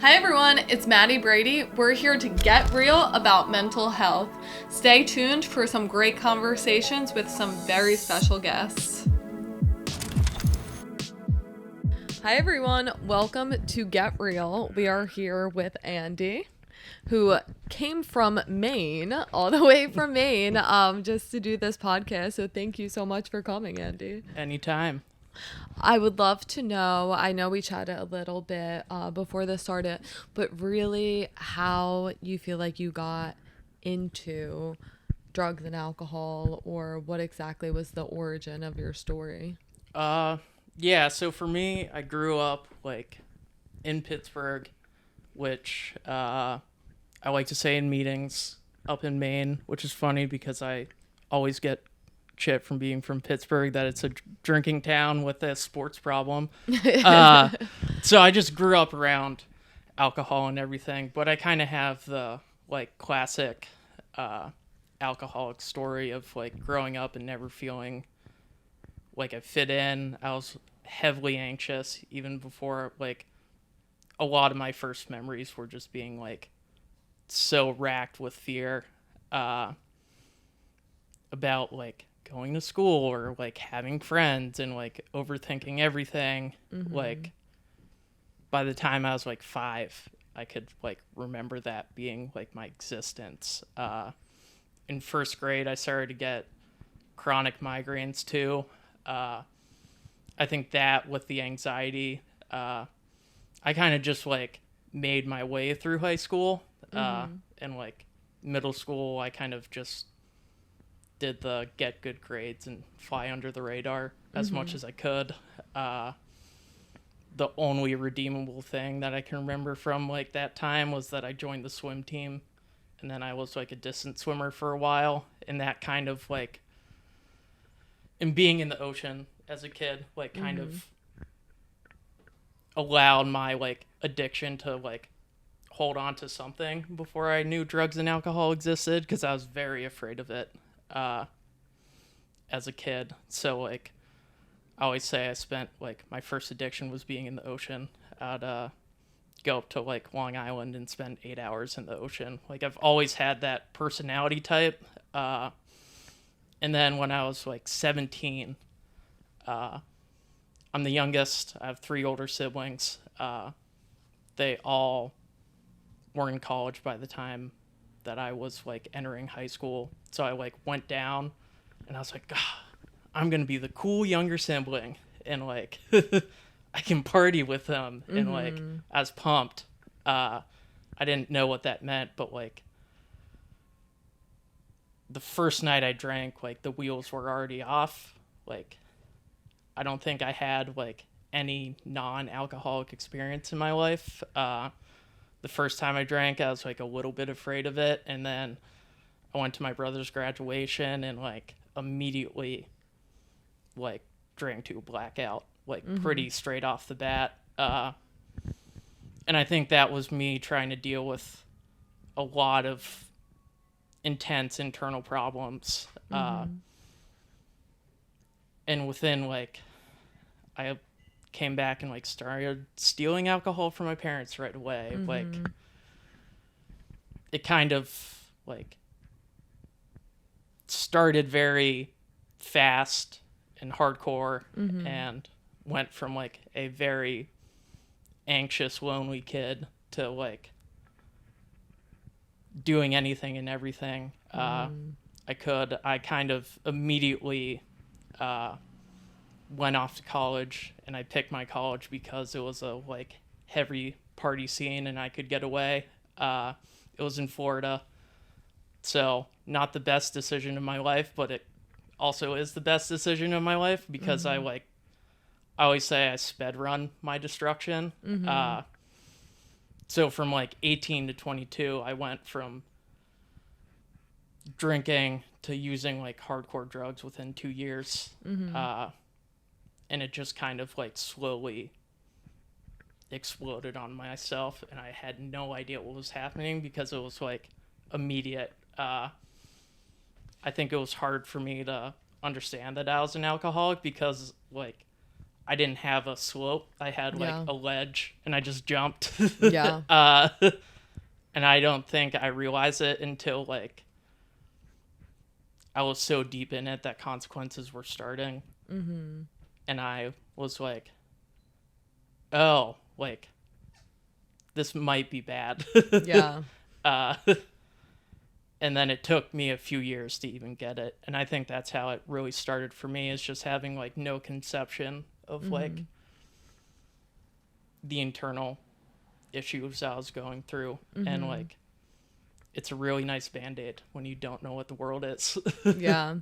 Hi everyone, it's Maddie Brady. We're here to get real about mental health. Stay tuned for some great conversations with some very special guests. Hi everyone, welcome to Get Real. We are here with Andy, who came from Maine, all the way from Maine, just to do this podcast. So thank you so much for coming, Andy. Anytime. I would love to know, I know we chatted a little bit before this started, but really how you feel like you got into drugs and alcohol, or what exactly was the origin of your story? Yeah, so for me, I grew up, in Pittsburgh, which, I like to say in meetings up in Maine, which is funny because I always get shit from being from Pittsburgh that it's a drinking town with a sports problem. So I just grew up around alcohol and everything, but I kind of have the classic alcoholic story of growing up and never feeling like I fit in. I was heavily anxious even before a lot of my first memories were just being so racked with fear about going to school or having friends and overthinking everything. Mm-hmm. By the time I was 5, I could remember that being my existence. In first grade I started to get chronic migraines too. I think that with the anxiety, I kind of just made my way through high school. And middle school I kind of just did the get good grades and fly under the radar as much as I could. The only redeemable thing that I can remember from that time was that I joined the swim team, and then I was a distance swimmer for a while, and that kind of and being in the ocean as a kid kind of allowed my addiction to hold on to something before I knew drugs and alcohol existed, because I was very afraid of it as a kid. So I always say I spent my first addiction was being in the ocean. I'd go up to Long Island and spend 8 hours in the ocean. I've always had that personality type. And then when I was 17, I'm the youngest. I have 3 older siblings. They all were in college by the time that I was entering high school. So I went down and I was like, I'm going to be the cool younger sibling, and I can party with them. And I was pumped. I didn't know what that meant, but the first night I drank, the wheels were already off. I don't think I had any non-alcoholic experience in my life. The first time I drank, I was a little bit afraid of it, and then I went to my brother's graduation and immediately drank to a blackout, pretty straight off the bat. And I think that was me trying to deal with a lot of intense internal problems. And within I came back and started stealing alcohol from my parents right away. It kind of started very fast and hardcore, and went from a very anxious, lonely kid to doing anything and everything I could. I kind of immediately went off to college, and I picked my college because it was a heavy party scene and I could get away. It was in Florida, so not the best decision of my life, but it also is the best decision of my life because I always say I sped run my destruction. So from 18 to 22, I went from drinking to using hardcore drugs within 2 years. And it just kind of slowly exploded on myself, and I had no idea what was happening because it was immediate. I think it was hard for me to understand that I was an alcoholic because I didn't have a slope. I had like Yeah. a ledge, and I just jumped. Yeah. And I don't think I realized it until like I was so deep in it that consequences were starting. Mm-hmm. And I was like, oh, like, this might be bad. Yeah. uh, and then it took me a few years to even get it. And I think that's how it really started for me, is just having like no conception of like the internal issues I was going through. And like, it's a really nice band-aid when you don't know what the world is. Yeah.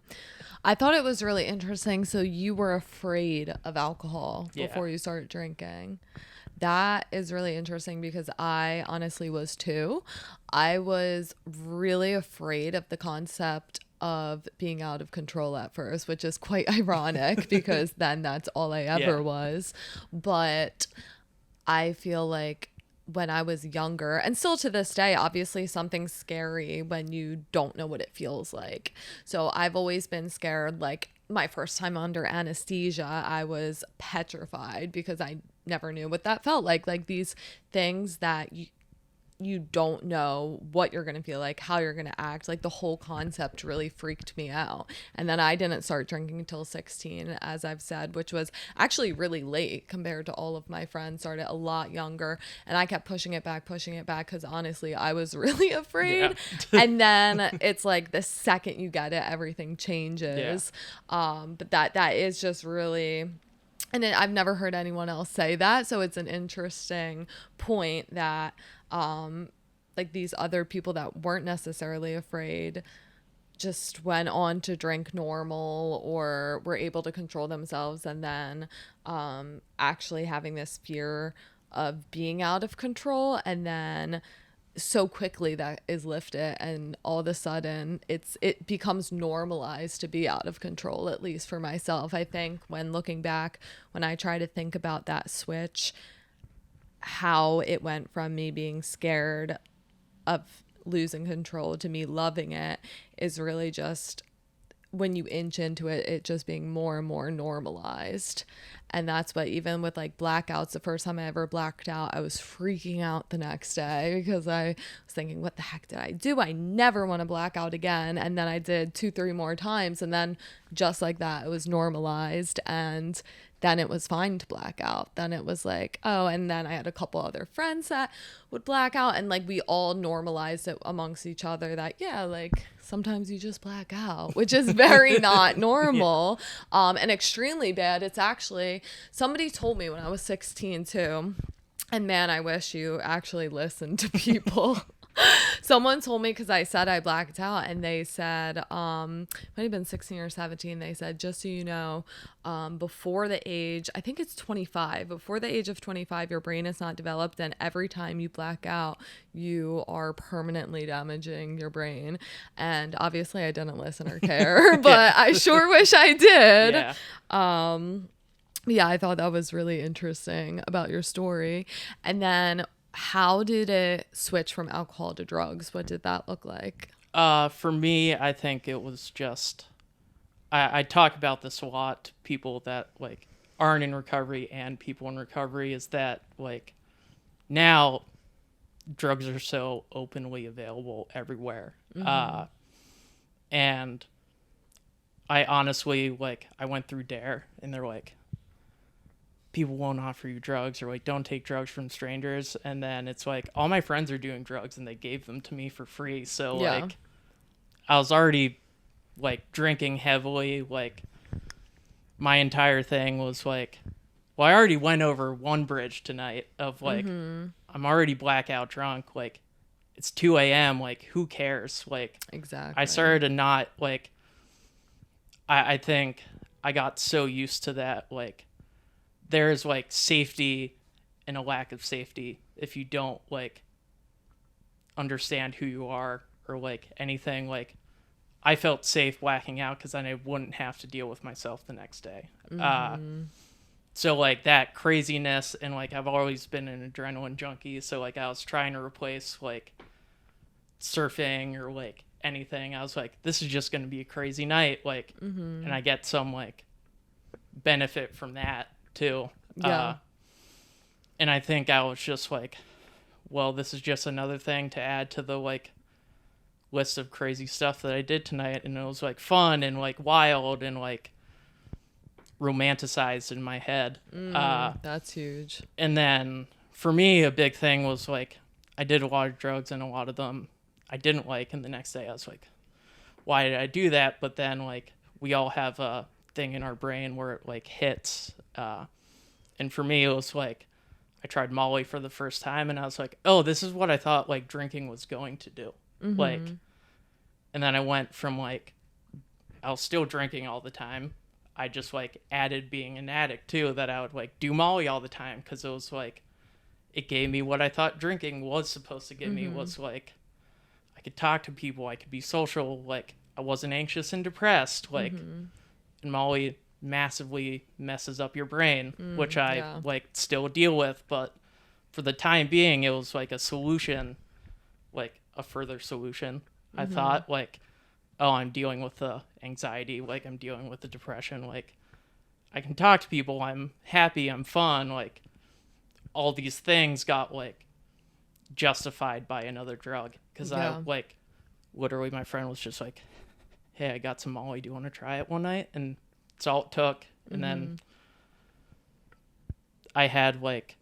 I thought it was really interesting. So you were afraid of alcohol before you started drinking. That is really interesting because I honestly was too. I was really afraid of the concept of being out of control at first, which is quite ironic because then that's all I ever was. But I feel like when I was younger, and still to this day, obviously something's scary when you don't know what it feels like. So I've always been scared. Like my first time under anesthesia, I was petrified because I never knew what that felt like. Like these things that you don't know what you're going to feel like, how you're going to act. Like the whole concept really freaked me out. And then I didn't start drinking until 16, as I've said, which was actually really late compared to all of my friends. Started a lot younger, and I kept pushing it back because honestly I was really afraid. And then it's like the second you get it, everything changes. But that is just really, and I've never heard anyone else say that, so it's an interesting point that like these other people that weren't necessarily afraid just went on to drink normal or were able to control themselves, and then actually having this fear of being out of control, and then so quickly that is lifted, and all of a sudden it becomes normalized to be out of control, at least for myself. I think when looking back, when I try to think about that switch, how it went from me being scared of losing control to me loving it is really just when you inch into it, it just being more and more normalized. And that's what, even with like blackouts, the first time I ever blacked out, I was freaking out the next day because I was thinking, what the heck did I do? I never want to black out again. And then I did 2-3 more times. And then just like that, it was normalized. And then it was fine to black out. Then it was like, oh, and then I had a couple other friends that would black out, and like we all normalized it amongst each other that, yeah, like sometimes you just black out, which is very not normal, and extremely bad. It's actually, somebody told me when I was 16 too, and man, I wish you actually listened to people. Someone told me, because I said I blacked out, and they said, might have been 16 or 17, they said, just so you know, before the age, I think it's 25, before the age of 25, your brain is not developed, and every time you black out, you are permanently damaging your brain. And obviously I didn't listen or care, but I sure wish I did. Yeah, I thought that was really interesting about your story. And then how did it switch from alcohol to drugs? What did that look like? For me, I think it was just, I talk about this a lot to people that like aren't in recovery and people in recovery, is that like now drugs are so openly available everywhere. And I honestly, like, I went through DARE and they're like, people won't offer you drugs, or like, don't take drugs from strangers. And then it's like, all my friends are doing drugs and they gave them to me for free. So like, I was already like drinking heavily. Like my entire thing was like, well, I already went over one bridge tonight of like, I'm already blackout drunk. Like it's 2 a.m. Like who cares? Like, Exactly. I started to not like, I think I got so used to that. Like, there's like safety and a lack of safety if you don't like understand who you are or like anything. Like I felt safe blacking out because then I wouldn't have to deal with myself the next day. So like that craziness, and like I've always been an adrenaline junkie, so like I was trying to replace like surfing or like anything. I was like, this is just going to be a crazy night, like, and I get some like benefit from that. too. Yeah. And I think I was just like, well, this is just another thing to add to the like list of crazy stuff that I did tonight. And it was like fun and like wild and like romanticized in my head. That's huge. And then for me, a big thing was like, I did a lot of drugs and a lot of them I didn't like. And the next day I was like, why did I do that? But then like, we all have a thing in our brain where it like hits. And for me, it was like, I tried Molly for the first time and I was like, oh, this is what I thought like drinking was going to do. Like, and then I went from like, I was still drinking all the time. I just like added being an addict too, that I would like do Molly all the time. Cause it was like, it gave me what I thought drinking was supposed to give me, was like, I could talk to people. I could be social. Like I wasn't anxious and depressed. Like, and Molly massively messes up your brain, which I like still deal with, but for the time being it was like a solution, like a further solution. I thought like, oh, I'm dealing with the anxiety, like I'm dealing with the depression, like I can talk to people, I'm happy, I'm fun, like all these things got like justified by another drug because I like literally my friend was just like, hey, I got some Molly, do you want to try it one night? And it's all it took. And then I had like,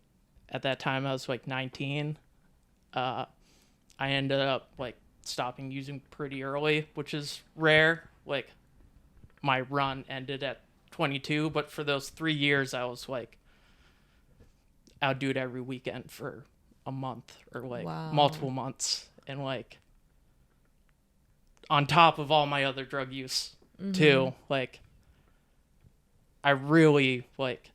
at that time I was like 19. I ended up like stopping using pretty early, which is rare. Like my run ended at 22, but for those 3 years I was like, I would do it every weekend for a month or like multiple months. And like on top of all my other drug use too, like I really like,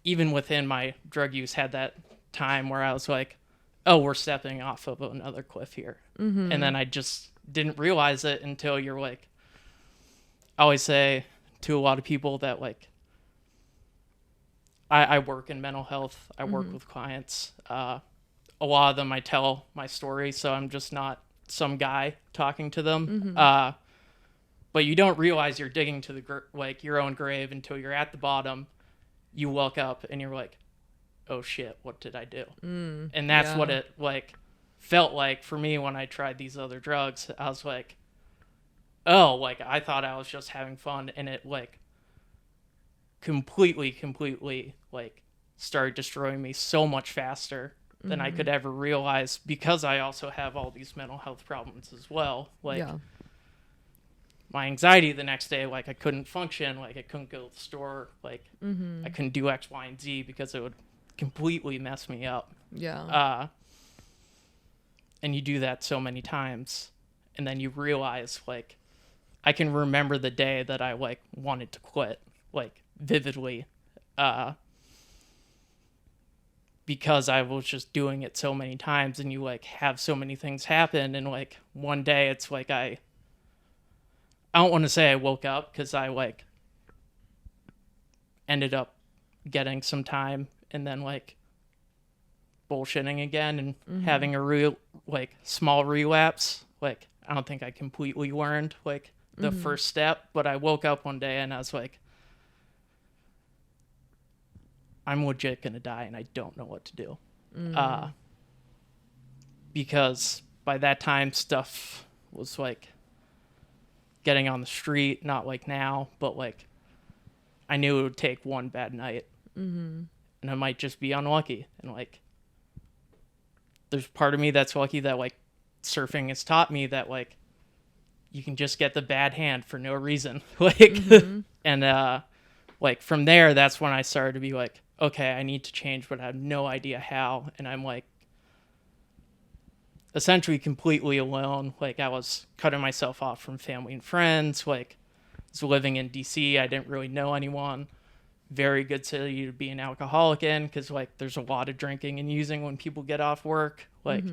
even within my drug use, had that time where I was like, oh, we're stepping off of another cliff here. And then I just didn't realize it until you're like, I always say to a lot of people that like, I work in mental health. I work with clients. A lot of them, I tell my story. So I'm just not some guy talking to them. But you don't realize you're digging to the like your own grave until you're at the bottom. You look up and you're like, oh shit, what did I do? And that's what it like felt like for me when I tried these other drugs. I was like, oh, like I thought I was just having fun, and it like completely like started destroying me so much faster than I could ever realize, because I also have all these mental health problems as well. Like my anxiety the next day, like I couldn't function, like I couldn't go to the store, like I couldn't do X, Y, and Z because it would completely mess me up. And you do that so many times, and then you realize like I can remember the day that I like wanted to quit, like vividly, because I was just doing it so many times, and you like have so many things happen, and like one day it's like I don't want to say I woke up, because I like ended up getting some time and then like bullshitting again and having a real like small relapse. Like I don't think I completely learned like the first step, but I woke up one day and I was like, I'm legit gonna die and I don't know what to do. Because by that time stuff was like getting on the street, not like now, but like I knew it would take one bad night and I might just be unlucky. And like there's part of me that's lucky that like surfing has taught me that like you can just get the bad hand for no reason. Like and like from there, that's when I started to be like, okay, I need to change, but I have no idea how. And I'm like essentially completely alone. Like I was cutting myself off from family and friends. Like I was living in DC. I didn't really know anyone. Very good city to be an alcoholic in, because like there's a lot of drinking and using when people get off work. Like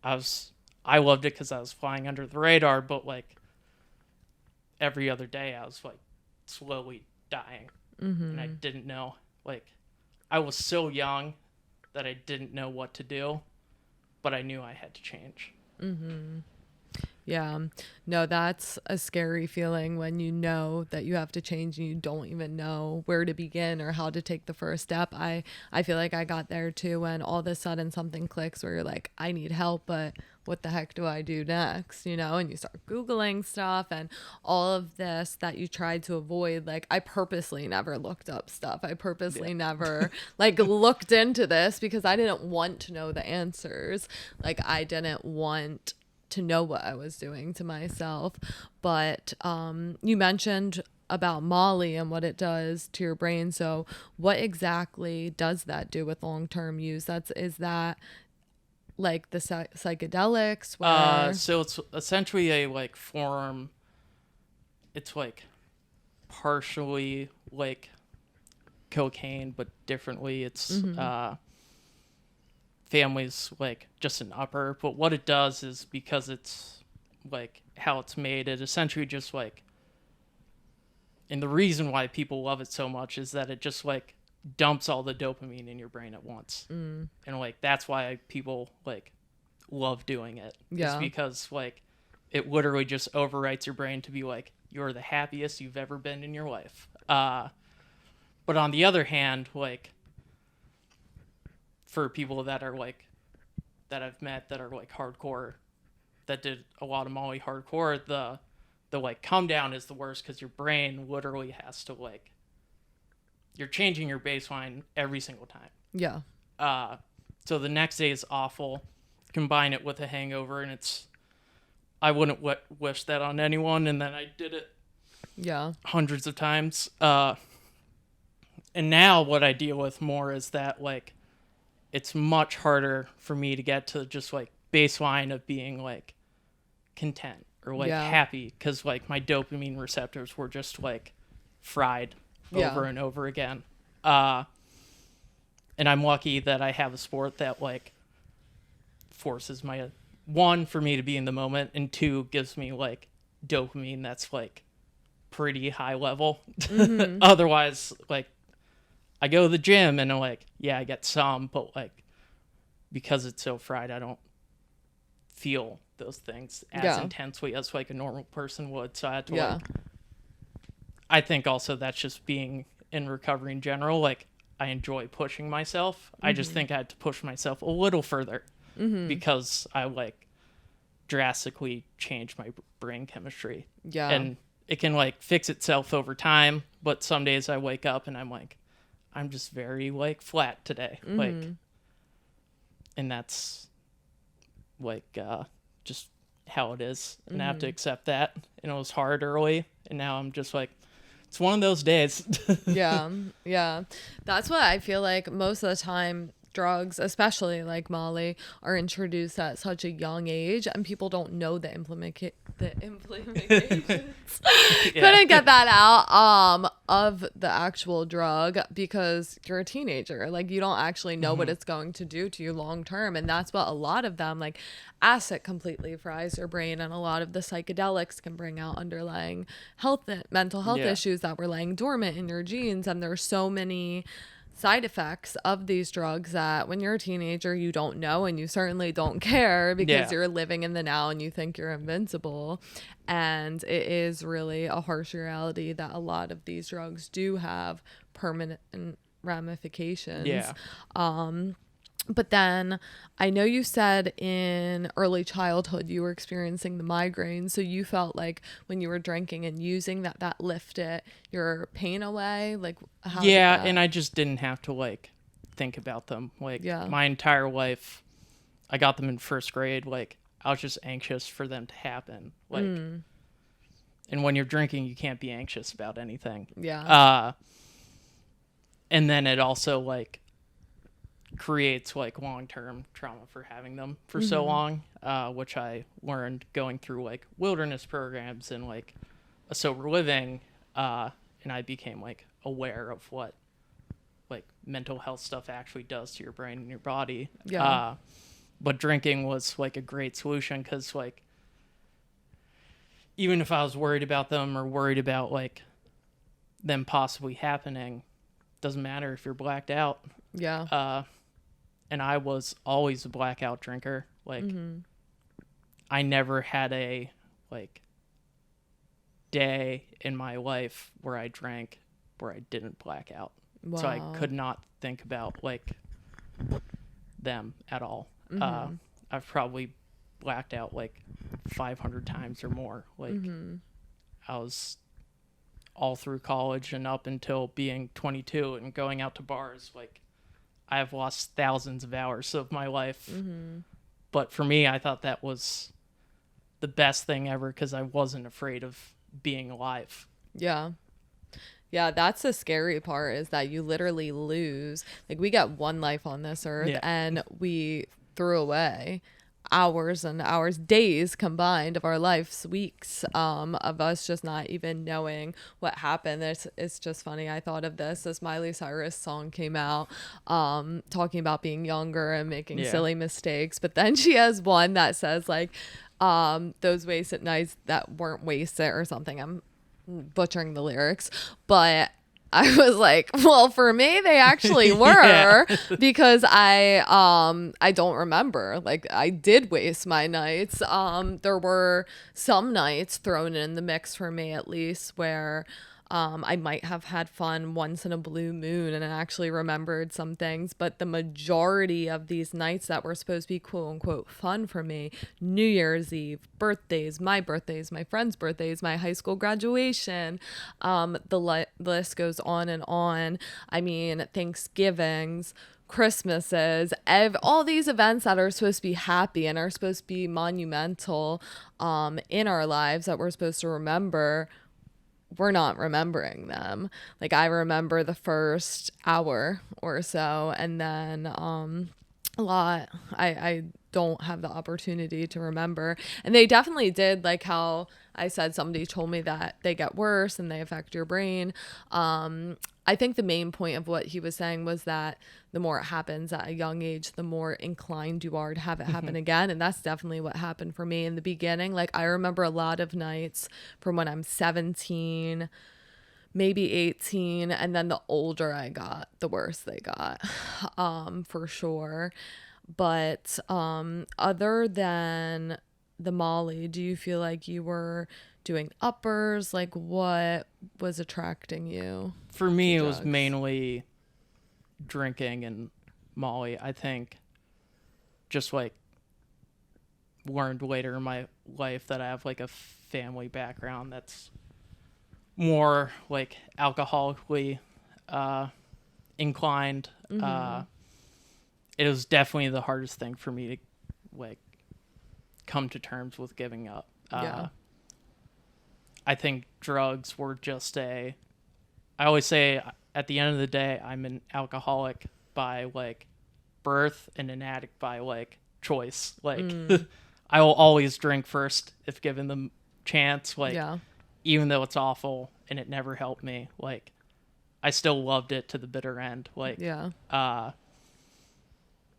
I loved it because I was flying under the radar, but like every other day I was like slowly dying. And I didn't know, like I was so young that I didn't know what to do, but I knew I had to change. Yeah. No, that's a scary feeling when you know that you have to change and you don't even know where to begin or how to take the first step. I feel like I got there too when all of a sudden something clicks where you're like, I need help, but what the heck do I do next? You know, and you start Googling stuff and all of this that you tried to avoid. Like, I purposely never looked up stuff. I purposely never like looked into this because I didn't want to know the answers. Like, I didn't want to know what I was doing to myself. But you mentioned about Molly and what it does to your brain. So what exactly does that do with long-term use? Is that like the psychedelics where So it's essentially a like form. It's like partially like cocaine, but differently. It's families like just an upper. But what it does is because it's like how it's made, it essentially just like. And the reason why people love it so much is that it just like dumps all the dopamine in your brain at once. And like that's why people like love doing it. Yeah. It's because like it literally just overwrites your brain to be like you're the happiest you've ever been in your life. But on the other hand, like for people that are like that I've met that are like hardcore, that did a lot of Molly hardcore, the like come down is the worst because your brain literally has to like you're changing your baseline every single time. Yeah. So the next day is awful. Combine it with a hangover, and I wouldn't wish that on anyone. And then I did it hundreds of times. And now what I deal with more is that like it's much harder for me to get to just like baseline of being like content or like happy because like my dopamine receptors were just like fried over and over again. And I'm lucky that I have a sport that like forces my one for me to be in the moment and two gives me like dopamine that's like pretty high level. Otherwise like I go to the gym and I'm like I get some, but like because it's so fried I don't feel those things as intensely as like a normal person would. So I had to like I think also that's just being in recovery in general. Like I enjoy pushing myself. I just think I had to push myself a little further because I like drastically changed my brain chemistry. Yeah. And it can like fix itself over time. But some days I wake up and I'm like, I'm just very like flat today. Like, and that's like, just how it is. And I have to accept that. And it was hard early. And now I'm just like, it's one of those days. Yeah. That's what I feel like most of the time. Drugs, especially like Molly, are introduced at such a young age, and people don't know the implications. Couldn't get that out of the actual drug because you're a teenager. Like you don't actually know what it's going to do to you long term, and that's what a lot of them like. Acid completely fries your brain, and a lot of the psychedelics can bring out underlying mental health issues that were laying dormant in your genes, and there's so many side effects of these drugs that when you're a teenager you don't know, and you certainly don't care because you're living in the now and you think you're invincible. And it is really a harsh reality that a lot of these drugs do have permanent ramifications. But then I know you said in early childhood you were experiencing the migraines, so you felt like when you were drinking and using that lifted your pain away. Like how did that... and I just didn't have to like think about them. Like my entire life, I got them in first grade. Like I was just anxious for them to happen. Like, and when you're drinking, you can't be anxious about anything. And then it also like creates like long-term trauma for having them for so long, which I learned going through like wilderness programs and like a sober living, and I became like aware of what like mental health stuff actually does to your brain and your body. But drinking was like a great solution because like even if I was worried about them or worried about like them possibly happening, doesn't matter if you're blacked out. And I was always a blackout drinker. Like, I never had a like day in my life where I drank where I didn't black out. Wow. So I could not think about like them at all. I've probably blacked out like 500 times or more. Like I was all through college and up until being 22 and going out to bars. Like I have lost thousands of hours of my life. But for me, I thought that was the best thing ever because I wasn't afraid of being alive. Yeah. Yeah, that's the scary part, is that you literally lose. Like, we got one life on this earth, and we threw away hours and hours, days combined of our lives, weeks, of us just not even knowing what happened. It's just funny. I thought of this Miley Cyrus song came out, talking about being younger and making silly mistakes. But then she has one that says like, those wasted nights that weren't wasted or something. I'm butchering the lyrics, but I was like, well, for me, they actually were because I don't remember. Like, I did waste my nights. There were some nights thrown in the mix for me, at least, where I might have had fun once in a blue moon and I actually remembered some things. But the majority of these nights that were supposed to be quote unquote fun for me, New Year's Eve, birthdays, my friends' birthdays, my high school graduation, the list goes on and on. I mean, Thanksgivings, Christmases, all these events that are supposed to be happy and are supposed to be monumental in our lives that we're supposed to remember, we're not remembering them. Like, I remember the first hour or so, and then a lot I don't have the opportunity to remember. And they definitely did, like how I said, somebody told me that they get worse and they affect your brain. I think the main point of what he was saying was that the more it happens at a young age, the more inclined you are to have it happen again. And that's definitely what happened for me in the beginning. Like, I remember a lot of nights from when I'm 17, maybe 18, and then the older I got, the worse they got, for sure. But other than the Molly, do you feel like you were doing uppers? Like, what was attracting you? For me, it was mainly drinking and Molly. I think just like learned later in my life that I have like a family background that's more like alcoholically inclined. It was definitely the hardest thing for me to like come to terms with giving up. I think drugs were just I always say at the end of the day, I'm an alcoholic by like birth and an addict by like choice. Like I will always drink first if given the chance, like even though it's awful and it never helped me, like I still loved it to the bitter end. Like and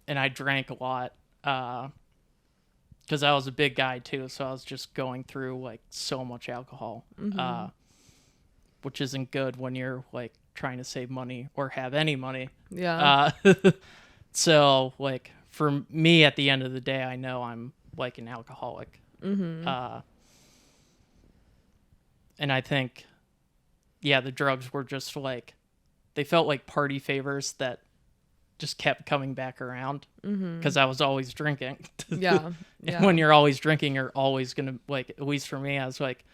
I drank a lot because I was a big guy too, so I was just going through like so much alcohol, which isn't good when you're like trying to save money or have any money. So like for me, at the end of the day, I know I'm like an alcoholic. And I think, the drugs were just like, they felt like party favors that just kept coming back around because I was always drinking. And when you're always drinking, you're always gonna, like, at least for me, I was like,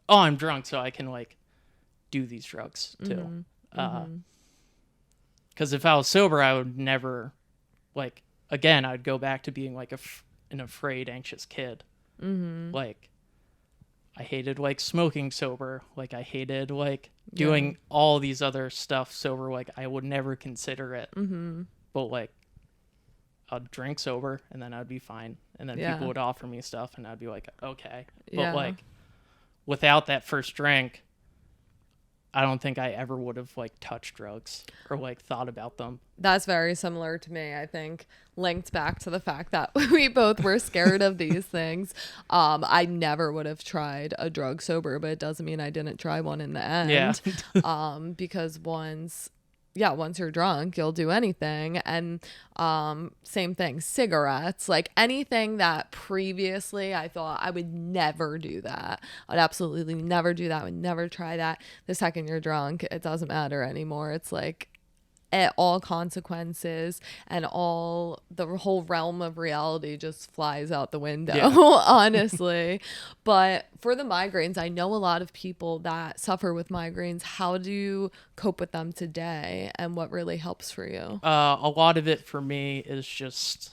oh, I'm drunk, so I can like do these drugs too. Because if I was sober, I would never, like, again, I'd go back to being like an afraid, anxious kid. Like, I hated like smoking sober. Like, I hated like doing all these other stuff sober. Like, I would never consider it. But like, I'd drink sober and then I'd be fine. And then people would offer me stuff and I'd be like, okay. But like, without that first drink, I don't think I ever would have like touched drugs or like thought about them. That's very similar to me, I think, linked back to the fact that we both were scared of these things. I never would have tried a drug sober, but it doesn't mean I didn't try one in the end. Because once yeah, once you're drunk, you'll do anything. And same thing, cigarettes, like anything that previously I thought I would never do that. I'd absolutely never do that. I would never try that. The second you're drunk, it doesn't matter anymore. It's like all consequences and all the whole realm of reality just flies out the window, Yeah. honestly. But for the migraines, I know a lot of people that suffer with migraines. How do you cope with them today, and what really helps for you? A lot of it for me is just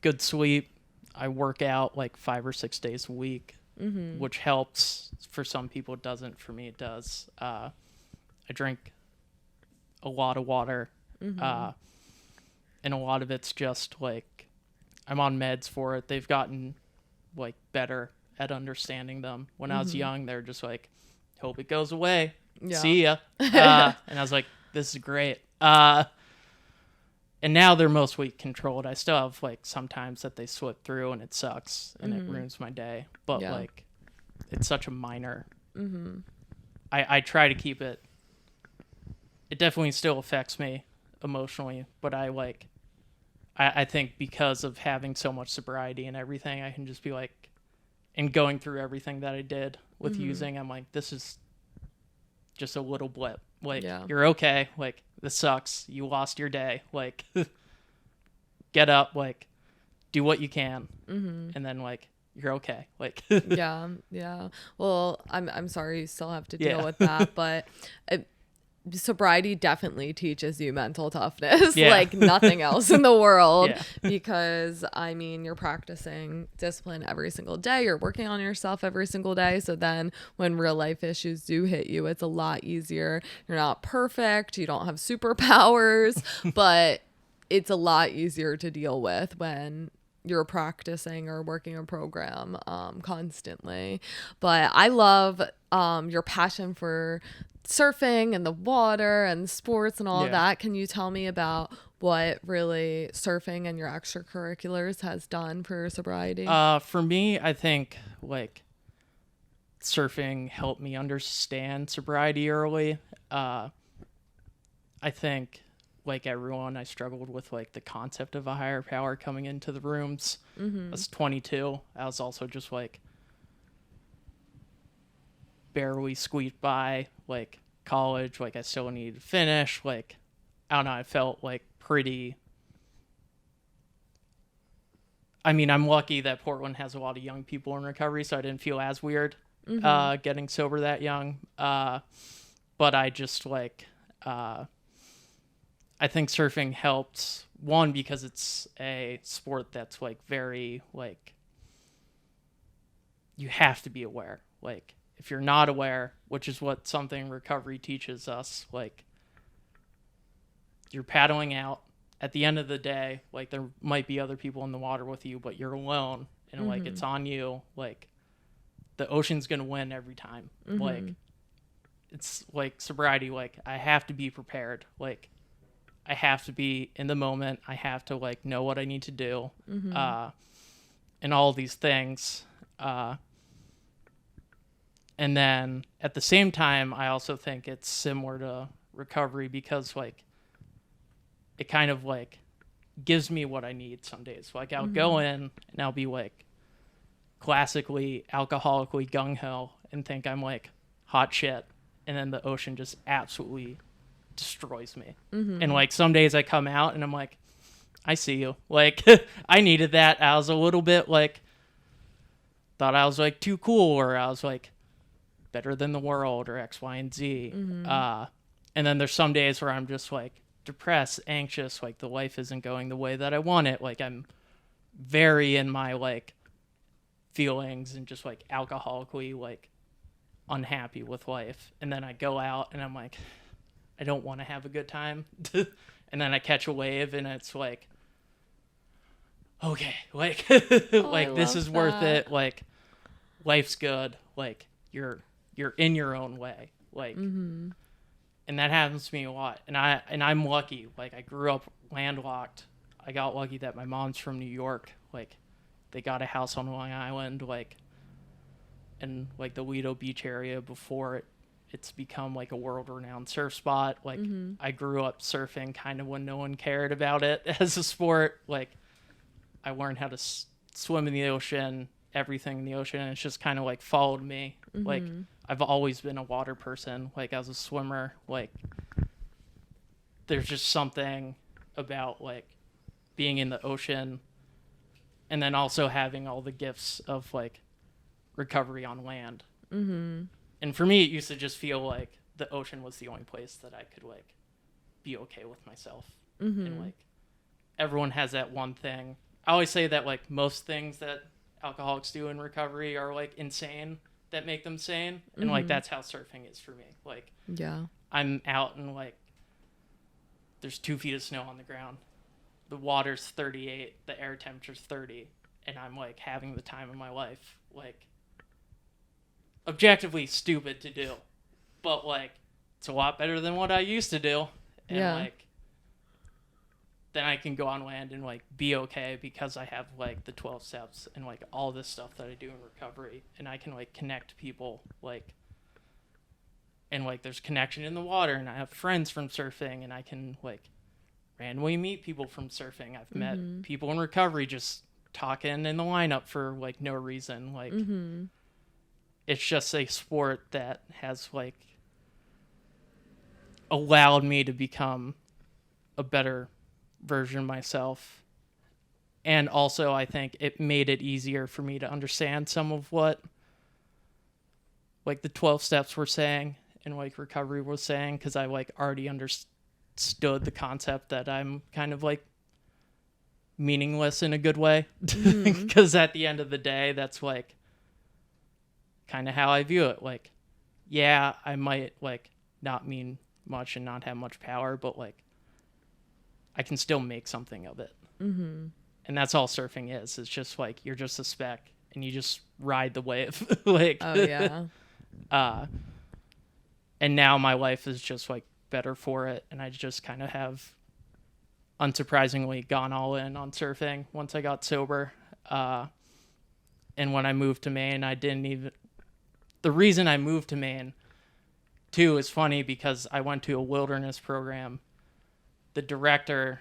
good sleep. I work out like 5 or 6 days a week, which helps. For some people, it doesn't. For me, it does. I drink a lot of water, and a lot of it's just like I'm on meds for it. They've gotten like better at understanding them. When I was young, they're just like, hope it goes away. Yeah. See ya. And I was like, this is great. And now they're mostly controlled. I still have like sometimes that they slip through and it sucks and it ruins my day. But like, it's such a minor. I try to keep it. It definitely still affects me emotionally, but I think because of having so much sobriety and everything, I can just be like, and going through everything that I did with using, I'm like, this is just a little blip. Like, you're okay. Like, this sucks. You lost your day. Like, get up, like, do what you can. And then, like, you're okay. Like, Yeah. Well, I'm sorry you still have to deal with that, but sobriety definitely teaches you mental toughness like nothing else in the world, because I mean, you're practicing discipline every single day, you're working on yourself every single day, so then when real life issues do hit you, it's a lot easier. You're not perfect, you don't have superpowers, but it's a lot easier to deal with when you're practicing or working a program constantly. But I love your passion for surfing and the water and sports and all that. Can you tell me about what really surfing and your extracurriculars has done for sobriety? For me, I think like surfing helped me understand sobriety early. I think like everyone, I struggled with like the concept of a higher power coming into the rooms. I was 22. I was also just like barely squeaked by like college. Like I still needed to finish. Like, I don't know. I felt like pretty. I mean, I'm lucky that Portland has a lot of young people in recovery, so I didn't feel as weird getting sober that young. But I just like, I think surfing helped, one, because it's a sport that's like very like, you have to be aware. Like, if you're not aware, which is what something recovery teaches us, like, you're paddling out. At the end of the day, like, there might be other people in the water with you, but you're alone, and like, it's on you. Like, the ocean's gonna win every time. Like, it's like sobriety. Like, I have to be prepared. Like, I have to be in the moment. I have to like know what I need to do, and all these things. And then at the same time, I also think it's similar to recovery because like it kind of like gives me what I need some days. Like I'll go in and I'll be like classically alcoholically gung-ho and think I'm like hot shit, and then the ocean just absolutely destroys me. And like some days I come out and I'm like, I see you. Like I needed that. I was a little bit like thought I was like too cool, or I was like better than the world, or X, Y, and Z. And then there's some days where I'm just like depressed, anxious, like the life isn't going the way that I want it. Like I'm very in my like feelings and just like alcoholically like unhappy with life. And then I go out and I'm like, I don't want to have a good time. And then I catch a wave and it's like, okay, like like this is worth it. Like life's good. Like you're in your own way. Like and that happens to me a lot. And I'm lucky. Like I grew up landlocked. I got lucky that my mom's from New York. Like they got a house on Long Island, like in like the Lido Beach area before it it's become like a world-renowned surf spot. Like I grew up surfing kind of when no one cared about it as a sport. Like I learned how to swim in the ocean, everything in the ocean, and it's just kind of like followed me. Like I've always been a water person. Like as a swimmer, like there's just something about like being in the ocean, and then also having all the gifts of like recovery on land. And for me, it used to just feel like the ocean was the only place that I could like be okay with myself. And like everyone has that one thing. I always say that like most things that alcoholics do in recovery are like insane, that make them sane. And like that's how surfing is for me. Like I'm out and like there's 2 feet of snow on the ground. The water's 38, the air temperature's 30, and I'm like having the time of my life. Like objectively stupid to do, but like it's a lot better than what I used to do. And like then I can go on land and like be okay because I have like the 12 steps and like all this stuff that I do in recovery, and I can like connect people, like, and like there's connection in the water, and I have friends from surfing, and I can like randomly meet people from surfing. I've met people in recovery just talking in the lineup for like no reason. Like it's just a sport that has like allowed me to become a better version of myself. And also I think it made it easier for me to understand some of what like the 12 steps were saying and like recovery was saying, because I like already understood the concept that I'm kind of like meaningless in a good way. Because at the end of the day, that's like kind of how I view it. Like, yeah, I might like not mean much and not have much power, but like I can still make something of it. And that's all surfing is. It's just like you're just a speck and you just ride the wave. Like, and now my life is just like better for it, and I just kind of have unsurprisingly gone all in on surfing once I got sober. And when I moved to Maine, I didn't even... The reason I moved to Maine, too, is funny because I went to a wilderness program. The director,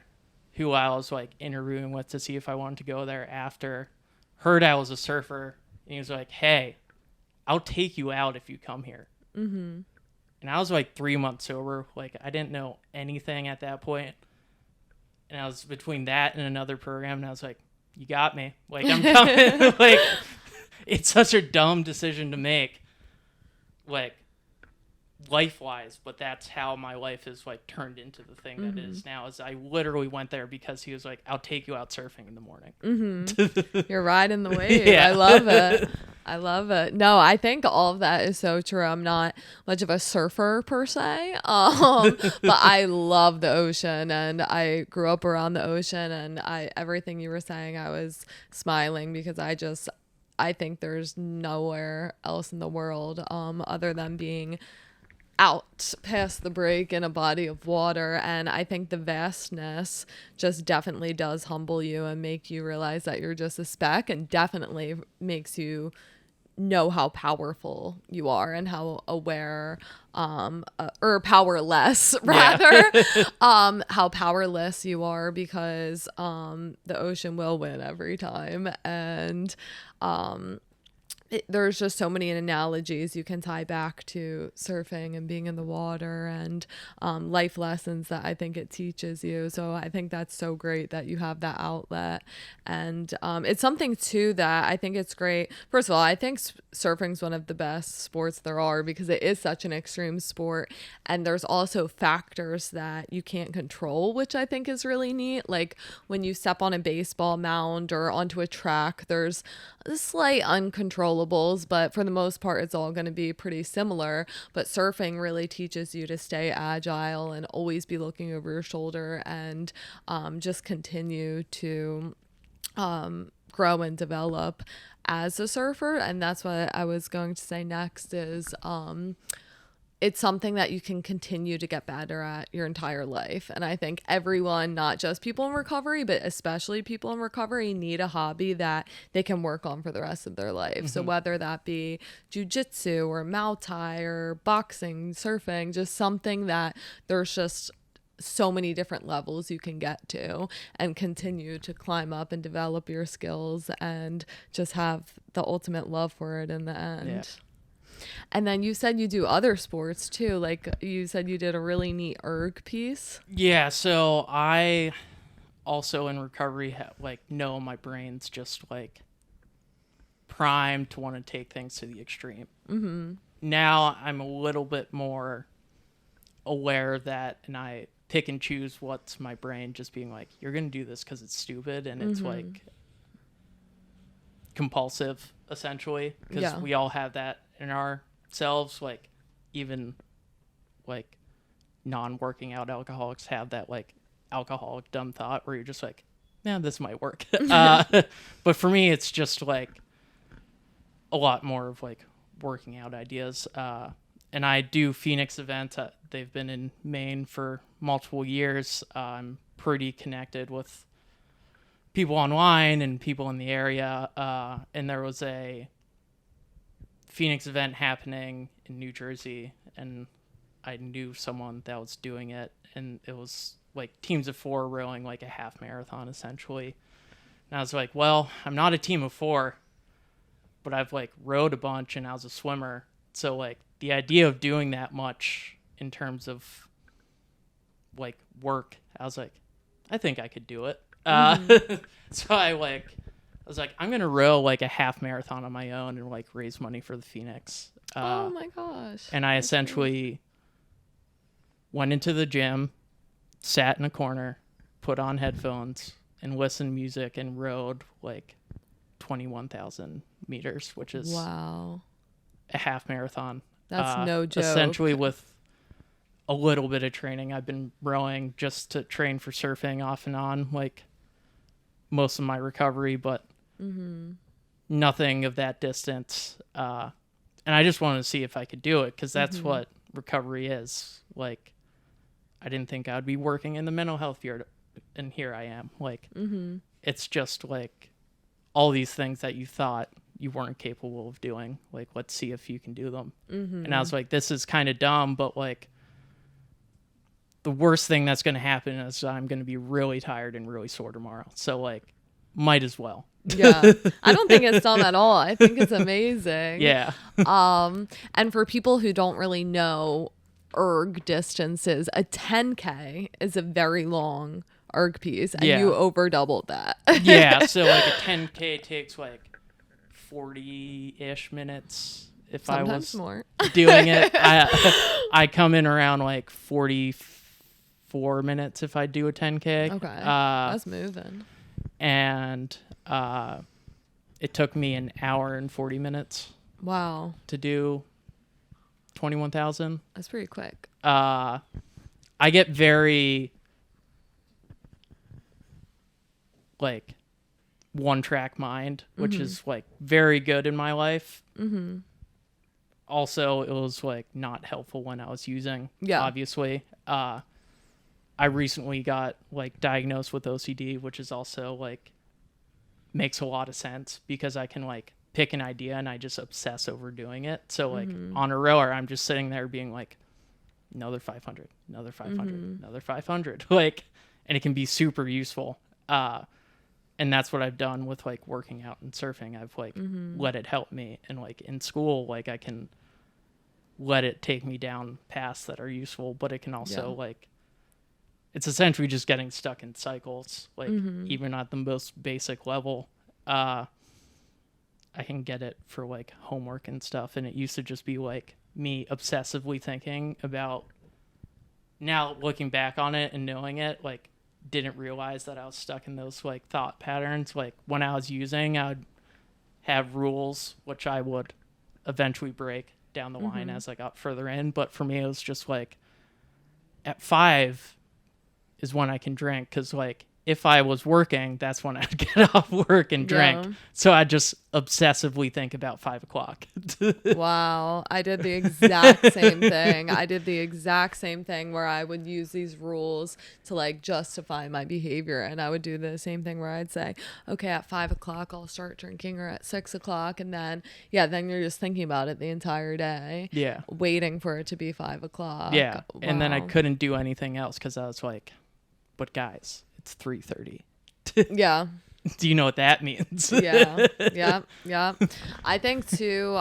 who I was, like, interviewing with to see if I wanted to go there after, heard I was a surfer, and he was like, hey, I'll take you out if you come here. And I was, like, 3 months sober. Like, I didn't know anything at that point. And I was between that and another program, and I was like, you got me. Like, I'm coming. Like, it's such a dumb decision to make. Like, life-wise, but that's how my life is like turned into the thing that it is now. Is I literally went there because he was like, I'll take you out surfing in the morning. You're riding the wave. I love it. I love it. No, I think all of that is so true. I'm not much of a surfer per se, but I love the ocean, and I grew up around the ocean, and everything you were saying, I was smiling because I think there's nowhere else in the world other than being out past the break in a body of water. And I think the vastness just definitely does humble you and make you realize that you're just a speck, and definitely makes you know how powerful you are and how aware or powerless rather how powerless you are, because the ocean will win every time. And there's just so many analogies you can tie back to surfing and being in the water, and life lessons that I think it teaches you. So I think that's so great that you have that outlet. And it's something too that I think it's great. First of all, I think surfing's one of the best sports there are because it is such an extreme sport, and there's also factors that you can't control, which I think is really neat. Like when you step on a baseball mound or onto a track, there's slight uncontrollables, but for the most part it's all going to be pretty similar. But surfing really teaches you to stay agile and always be looking over your shoulder, and just continue to grow and develop as a surfer. And that's what I was going to say next is it's something that you can continue to get better at your entire life. And I think everyone, not just people in recovery, but especially people in recovery, need a hobby that they can work on for the rest of their life. So whether that be jujitsu or Muay Thai or boxing, surfing, just something that there's just so many different levels you can get to and continue to climb up and develop your skills and just have the ultimate love for it in the end. Yeah. And then you said you do other sports too. Like you said you did a really neat erg piece. Yeah, so I also in recovery know my brain's just like primed to want to take things to the extreme. Now I'm a little bit more aware of that, and I pick and choose what's my brain just being like, you're going to do this because it's stupid, and it's like compulsive essentially, because we all have that in ourselves. Like even like non-working out alcoholics have that like alcoholic dumb thought where you're just like, yeah, this might work. But for me it's just like a lot more of like working out ideas. And I do Phoenix events. They've been in Maine for multiple years. I'm pretty connected with people online and people in the area. And there was a Phoenix event happening in New Jersey, and I knew someone that was doing it. And it was like teams of 4 rowing like a half marathon essentially. And I was like, well, I'm not a team of 4, but I've like rowed a bunch and I was a swimmer. So like the idea of doing that much in terms of like work, I was like, I think I could do it. So I was like, I'm going to row like a half marathon on my own and like raise money for the Phoenix. Oh my gosh. And I essentially went into the gym, sat in a corner, put on headphones and listened to music and rowed like 21,000 meters, which is wow, a half marathon. That's no joke. Essentially with a little bit of training. I've been rowing just to train for surfing off and on, like most of my recovery, but nothing of that distance. And I just wanted to see if I could do it, because that's what recovery is. Like, I didn't think I'd be working in the mental health field, and here I am. Like, it's just like all these things that you thought you weren't capable of doing. Like, let's see if you can do them. And I was like, this is kind of dumb, but like, the worst thing that's going to happen is I'm going to be really tired and really sore tomorrow. So like, might as well. Yeah. I don't think it's dumb at all. I think it's amazing. Yeah. And for people who don't really know erg distances, a 10K is a very long erg piece, and you over doubled that. Yeah. So like a 10K takes like 40-ish minutes. If Sometimes I was more. doing it, I come in around like 44 minutes if I do a 10K. Okay. That's moving. And it took me an hour and 40 minutes. Wow. To do 21,000. That's pretty quick. I get very like one-track mind, which is like very good in my life. Also, it was like not helpful when I was using. Obviously. I recently got like diagnosed with OCD, which is also like makes a lot of sense, because I can like pick an idea and I just obsess over doing it. So like on a rower, I'm just sitting there being like, another 500, another 500, another 500, like, and it can be super useful. And that's what I've done with like working out and surfing. I've like let it help me, and like in school, like I can let it take me down paths that are useful, but it can also like, it's essentially just getting stuck in cycles, like even at the most basic level. I can get it for like homework and stuff, and it used to just be like me obsessively thinking about, now looking back on it and knowing it, like didn't realize that I was stuck in those like thought patterns. Like when I was using, I would have rules which I would eventually break down the line as I got further in, but for me it was just like at 5 is when I can drink, because like if I was working, that's when I'd get off work and drink. Yeah. So I'd just obsessively think about 5 o'clock. Wow. I did the exact same thing. I did the exact same thing where I would use these rules to like justify my behavior. And I would do the same thing where I'd say, okay, at 5 o'clock, I'll start drinking, or at 6 o'clock. And then, yeah, then you're just thinking about it the entire day. Yeah. Waiting for it to be 5 o'clock. Yeah. Wow. And then I couldn't do anything else because I was like, but guys, it's 3:30. Yeah. Do you know what that means? Yeah. Yeah. I think too,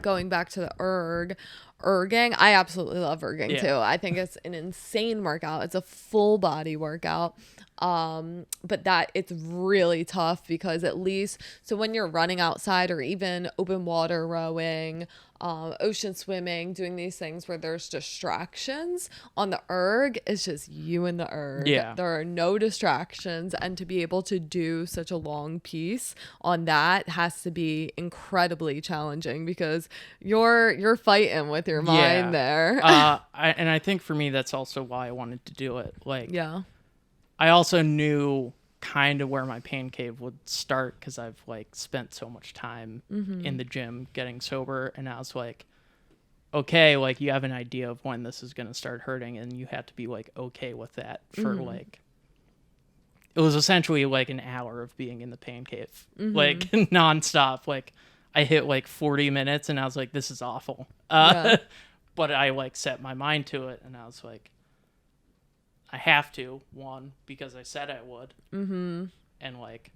going back to the erging, I absolutely love erging too. I think it's an insane workout. It's a full body workout. But that it's really tough because at least, so when you're running outside or even open water rowing, ocean swimming, doing these things where there's distractions, on the erg, it's just you and the erg. Yeah. There are no distractions, and to be able to do such a long piece on that has to be incredibly challenging because you're fighting with your mind there. And I think for me that's also why I wanted to do it. Like, Yeah. I also knew kind of where my pain cave would start because I've like spent so much time in the gym getting sober, and I was like, okay, like you have an idea of when this is going to start hurting, and you have to be like okay with that for like, it was essentially like an hour of being in the pain cave, like nonstop. Like I hit like 40 minutes and I was like, this is awful. But I like set my mind to it, and I was like, I have to, one, because I said I would, and like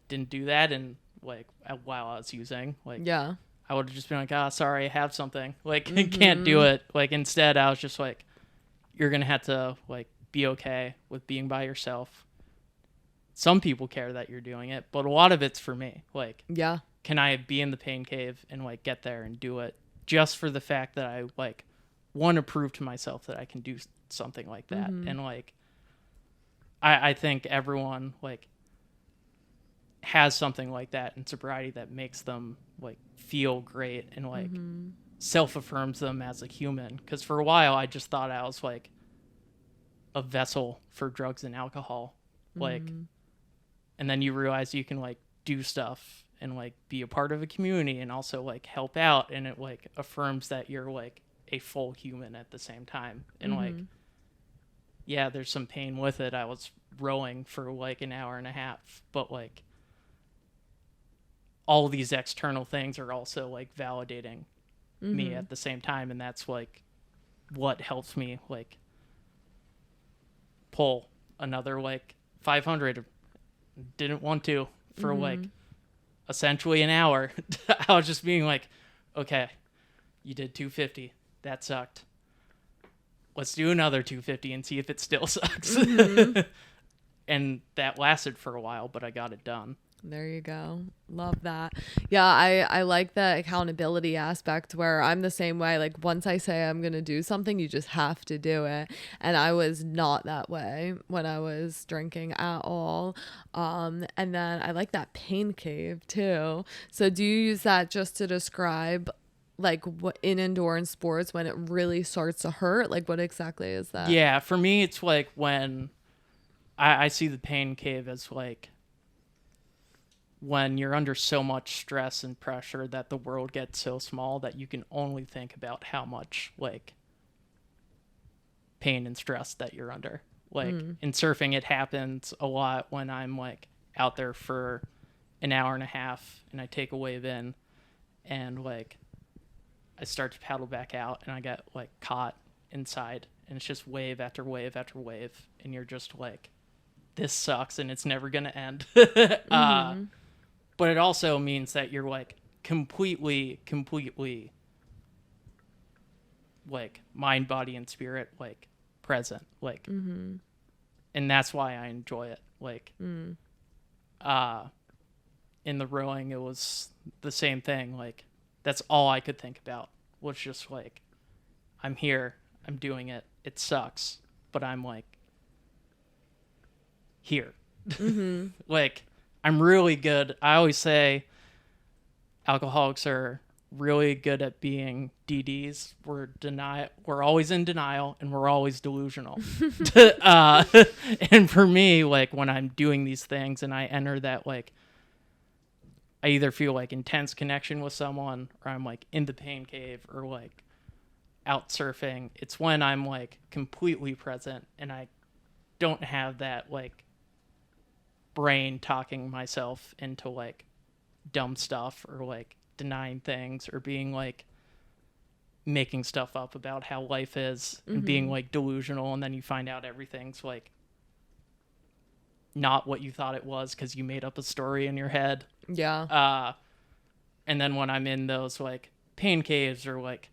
didn't do that, and like while I was using, like I would have just been like, sorry, I have something, like can't do it. Like instead I was just like, you're gonna have to like be okay with being by yourself. Some people care that you're doing it, but a lot of it's for me. Like, can I be in the pain cave and like get there and do it just for the fact that I like want to prove to myself that I can do something like that. And like I think everyone like has something like that in sobriety that makes them like feel great and like self-affirms them as a human, because for a while I just thought I was like a vessel for drugs and alcohol, like, and then you realize you can like do stuff and like be a part of a community and also like help out, and it like affirms that you're like a full human at the same time. And like, yeah, there's some pain with it. I was rowing for like an hour and a half, but like all these external things are also like validating me at the same time, and that's like what helps me like pull another like 500. Didn't want to for like essentially an hour. I was just being like, okay, you did 250. That sucked. Let's do another 250 and see if it still sucks. And that lasted for a while, but I got it done. There you go. Love that. Yeah, I like the accountability aspect where I'm the same way. Like once I say I'm going to do something, you just have to do it. And I was not that way when I was drinking at all. And then I like that pain cave too. So do you use that just to describe like what in endurance sports when it really starts to hurt? Like what exactly is that? Yeah, for me it's like when I see the pain cave as like when you're under so much stress and pressure that the world gets so small that you can only think about how much like pain and stress that you're under. Like in surfing, it happens a lot when I'm like out there for an hour and a half and I take a wave in and like I start to paddle back out and I get like caught inside, and it's just wave after wave after wave, and you're just like, this sucks and it's never gonna end. But it also means that you're like completely like mind, body, and spirit like present, like, and that's why I enjoy it. Like, in the rowing, it was the same thing. Like, that's all I could think about was just like, I'm here, I'm doing it. It sucks, but I'm like here. Like, I'm really good. I always say alcoholics are really good at being DDs. We're always in denial, and we're always delusional. uh, and for me, like when I'm doing these things and I enter that, like I either feel like intense connection with someone, or I'm like in the pain cave, or like out surfing. It's when I'm like completely present and I don't have that like brain talking myself into like dumb stuff, or like denying things, or being like making stuff up about how life is, and being like delusional, and then you find out everything's like not what you thought it was because you made up a story in your head. Yeah. And then when I'm in those like pain caves, or like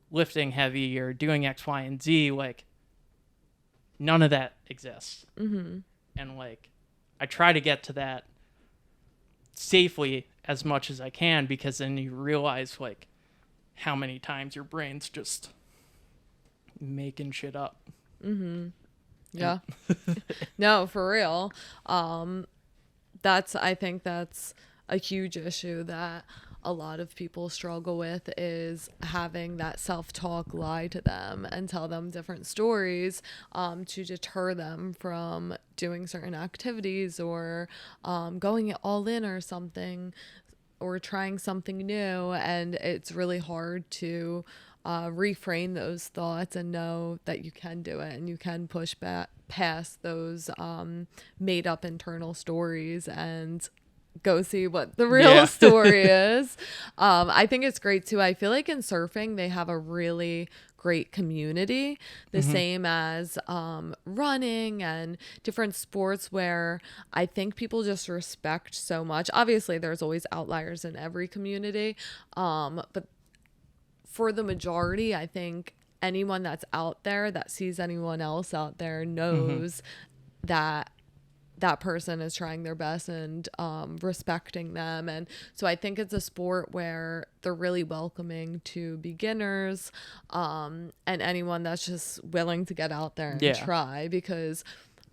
lifting heavy, or doing X, Y, and Z, like none of that exists. And like I try to get to that safely as much as I can, because then you realize like how many times your brain's just making shit up. Yeah. No, for real. I think that's a huge issue that a lot of people struggle with, is having that self-talk lie to them and tell them different stories to deter them from doing certain activities, or going all in or something, or trying something new. And it's really hard to reframe those thoughts and know that you can do it, and you can push back past those made up internal stories and go see what the real story is. I think it's great too. I feel like in surfing, they have a really great community, the same as running and different sports, where I think people just respect so much. Obviously, there's always outliers in every community, but for the majority, I think anyone that's out there that sees anyone else out there knows that that person is trying their best and respecting them. And so I think it's a sport where they're really welcoming to beginners and anyone that's just willing to get out there and try, because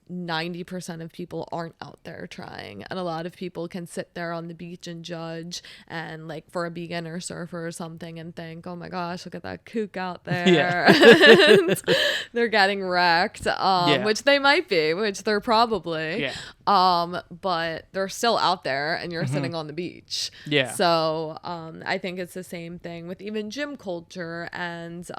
90% of people aren't out there trying, and a lot of people can sit there on the beach and judge, and like for a beginner surfer or something, and think, oh my gosh, look at that kook out there. And they're getting wrecked, which they might be, which they're probably, but they're still out there, and you're sitting on the beach. So I think it's the same thing with even gym culture, and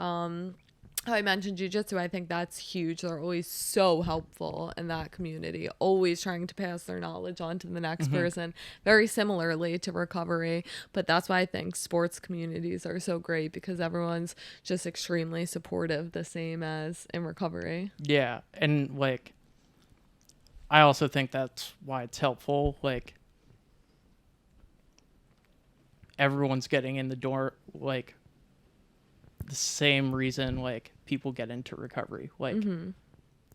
how I mentioned jiu-jitsu. I think that's huge. They're always so helpful in that community, always trying to pass their knowledge on to the next person, very similarly to recovery. But that's why I think sports communities are so great, because everyone's just extremely supportive, the same as in recovery. Yeah. And like, I also think that's why it's helpful. Like, everyone's getting in the door, like the same reason like people get into recovery. Like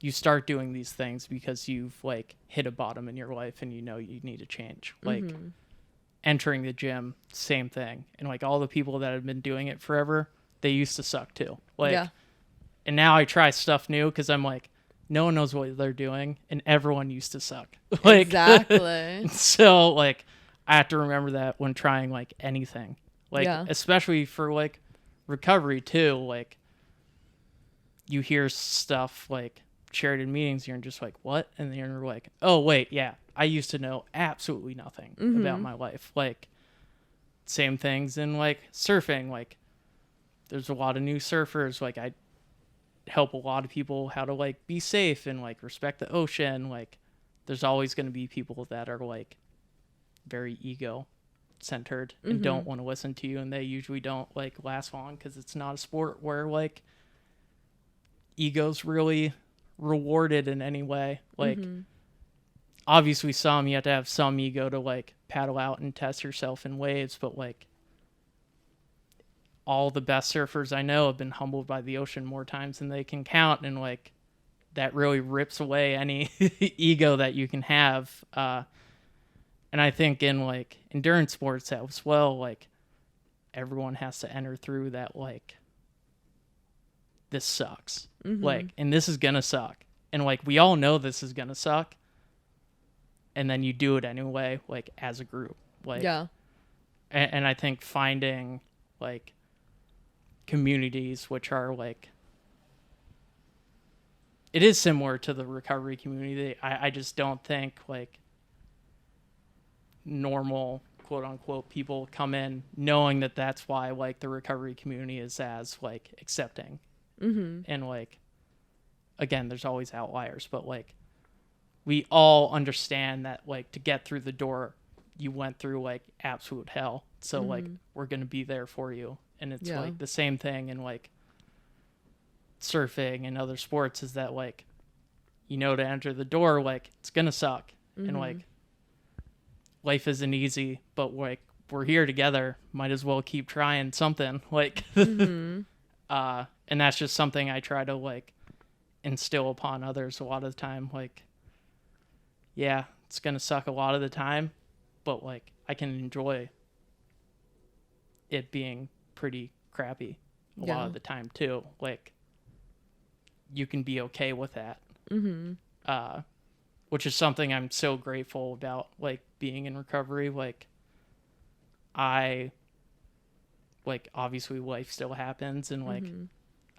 you start doing these things because you've like hit a bottom in your life and you know you need to change. Like entering the gym, same thing. And like all the people that have been doing it forever, they used to suck too. Like and now I try stuff new because I'm like, no one knows what they're doing and everyone used to suck. Like, exactly. So like I have to remember that when trying like anything. Like especially for like recovery too. Like you hear stuff like shared in meetings, you're just like, what? And then you're like, oh wait, yeah, I used to know absolutely nothing about my life. Like same things in like surfing. Like there's a lot of new surfers. Like I help a lot of people how to like be safe and like respect the ocean. Like there's always going to be people that are like very ego centered and don't want to listen to you, and they usually don't like last long because it's not a sport where like ego's really rewarded in any way. Like obviously you have to have some ego to like paddle out and test yourself in waves, but like all the best surfers I know have been humbled by the ocean more times than they can count, and like that really rips away any ego that you can have. And I think in like endurance sports as well, like everyone has to enter through that, like, this sucks. Like, and this is going to suck. And like, we all know this is going to suck. And then you do it anyway, like as a group. Like, and I think finding like communities, which are like, it is similar to the recovery community. I just don't think like normal quote unquote people come in knowing that that's why like the recovery community is as like accepting. And like, again, there's always outliers, but like we all understand that like to get through the door you went through like absolute hell, so like we're gonna be there for you. And it's like the same thing in like surfing and other sports, is that like, you know, to enter the door, like it's gonna suck. And like life isn't easy, but like we're here together, might as well keep trying something, like and that's just something I try to like instill upon others a lot of the time. Like, yeah, it's gonna suck a lot of the time, but like I can enjoy it being pretty crappy a lot of the time too. Like, you can be okay with that. Which is something I'm so grateful about, like being in recovery. Like, obviously life still happens, and like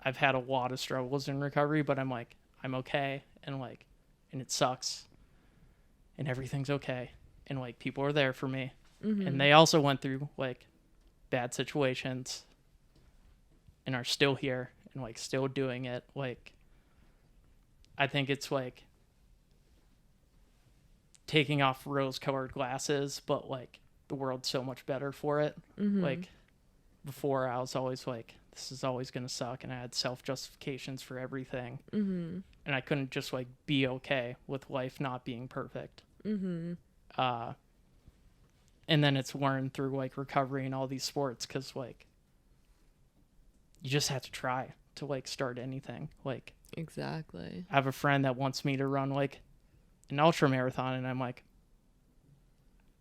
I've had a lot of struggles in recovery, but I'm like, I'm okay, and like, and it sucks, and everything's okay, and like people are there for me, and they also went through like bad situations and are still here and like still doing it. Like, I think it's like taking off rose-colored glasses, but like the world's so much better for it. Like, before I was always like, this is always gonna suck, and I had self-justifications for everything, and I couldn't just like be okay with life not being perfect. And then it's learned through like recovery and all these sports, because like you just have to try to like start anything. Like, Exactly. I have a friend that wants me to run like an ultra marathon, and I'm like,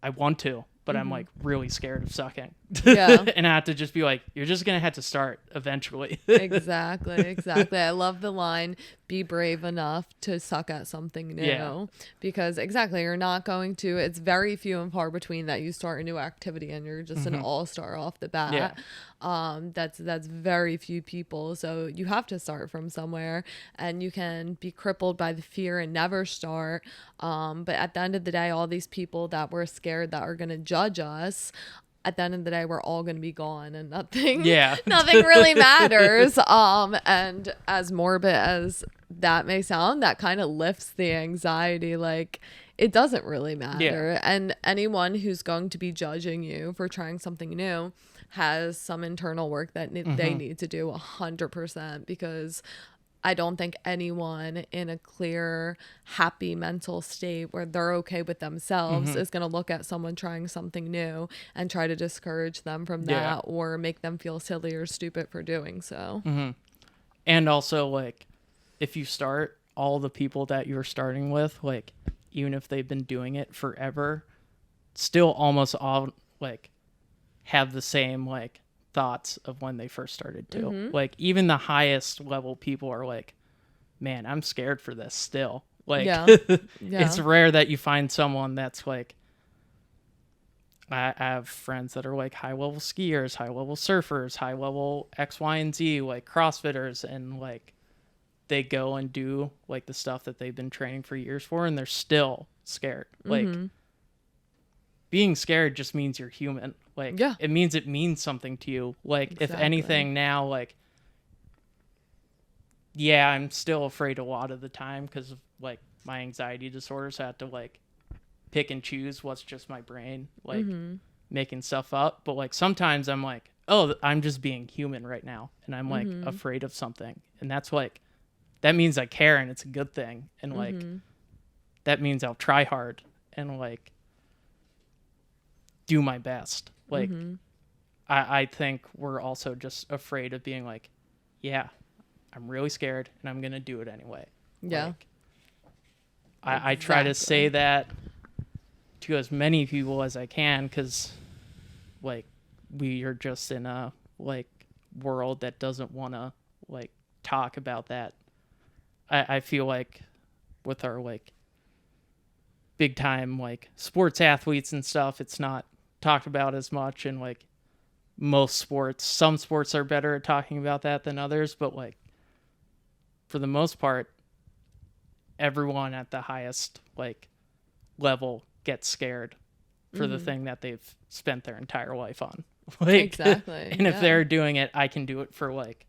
I want to, but I'm like really scared of sucking. Yeah. And I have to just be like, you're just gonna have to start eventually. Exactly. I love the line, be brave enough to suck at something new. Yeah. Because exactly, you're not going to, it's very few and far between that you start a new activity and you're just an all-star off the bat. That's very few people. So you have to start from somewhere, and you can be crippled by the fear and never start. But at the end of the day, all these people that we're scared that are going to judge us, at the end of the day, we're all going to be gone, and nothing really matters. And as morbid as that may sound, that kind of lifts the anxiety. Like, it doesn't really matter. And anyone who's going to be judging you for trying something new has some internal work that they need to do 100%, because I don't think anyone in a clear, happy mental state where they're okay with themselves is going to look at someone trying something new and try to discourage them from that or make them feel silly or stupid for doing so. And also, like, if you start, all the people that you're starting with, like, even if they've been doing it forever, still almost all, like, have the same, like, thoughts of when they first started too. Like, even the highest level people are like, man, I'm scared for this still. Like, it's rare that you find someone that's like, I have friends that are like high level skiers, high level surfers, high level X, Y, and Z, like CrossFitters, and like they go and do like the stuff that they've been training for years for, and they're still scared. Like, being scared just means you're human. Like, it means something to you. Like, if anything now, like, yeah, I'm still afraid a lot of the time because of, like, my anxiety disorders. I have to, like, pick and choose what's just my brain, like, making stuff up. But, like, sometimes I'm like, oh, I'm just being human right now. And I'm, like, afraid of something. And that's, like, that means I care, and it's a good thing. And, like, that means I'll try hard and, like, do my best. Like, I think we're also just afraid of being like, yeah, I'm really scared and I'm gonna do it anyway. Like, I try to say that to as many people as I can, because like we are just in a like world that doesn't want to like talk about that. I feel like with our like big time like sports athletes and stuff, it's not talked about as much, and like most sports. Some sports are better at talking about that than others, but like for the most part, everyone at the highest like level gets scared for the thing that they've spent their entire life on. Like, Exactly. and if they're doing it, I can do it for like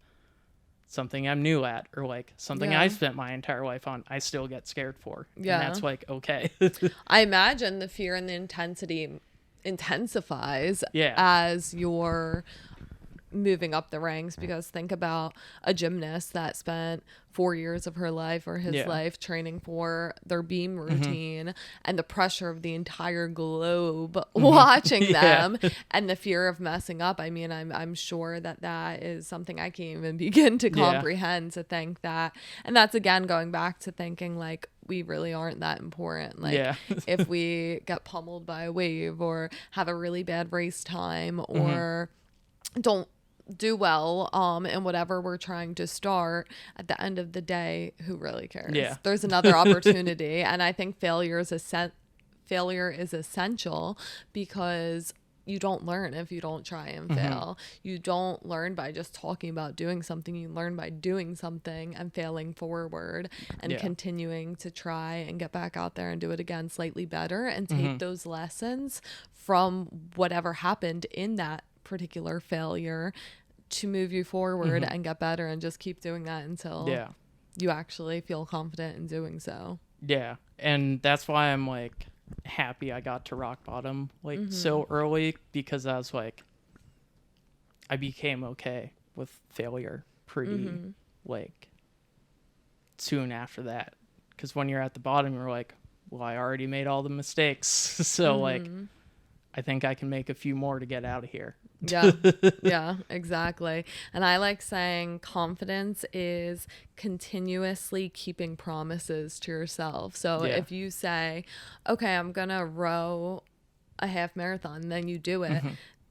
something I'm new at, or like something I spent my entire life on. I still get scared for. Yeah. And that's like, okay. I imagine the fear and the intensity intensifies Yeah. as you're moving up the ranks, because think about a gymnast that spent 4 years of her life or his life training for their beam routine and the pressure of the entire globe watching them and the fear of messing up. I mean, I'm sure that is something I can't even begin to comprehend, to think that. And that's again going back to thinking like we really aren't that important. Like if we get pummeled by a wave or have a really bad race time or don't do well in whatever we're trying to start, at the end of the day, who really cares? There's another opportunity. And I think failure is essential, because you don't learn if you don't try and fail. You don't learn by just talking about doing something. You learn by doing something and failing forward and continuing to try and get back out there and do it again slightly better, and take those lessons from whatever happened in that particular failure to move you forward and get better, and just keep doing that until you actually feel confident in doing so. Yeah. And that's why I'm like happy I got to rock bottom like so early, because I was like, I became okay with failure pretty like soon after that. Because when you're at the bottom, you're like, well, I already made all the mistakes. So like, I think I can make a few more to get out of here. Yeah, exactly. And I like saying confidence is continuously keeping promises to yourself. So if you say, okay, I'm going to row a half marathon, then you do it.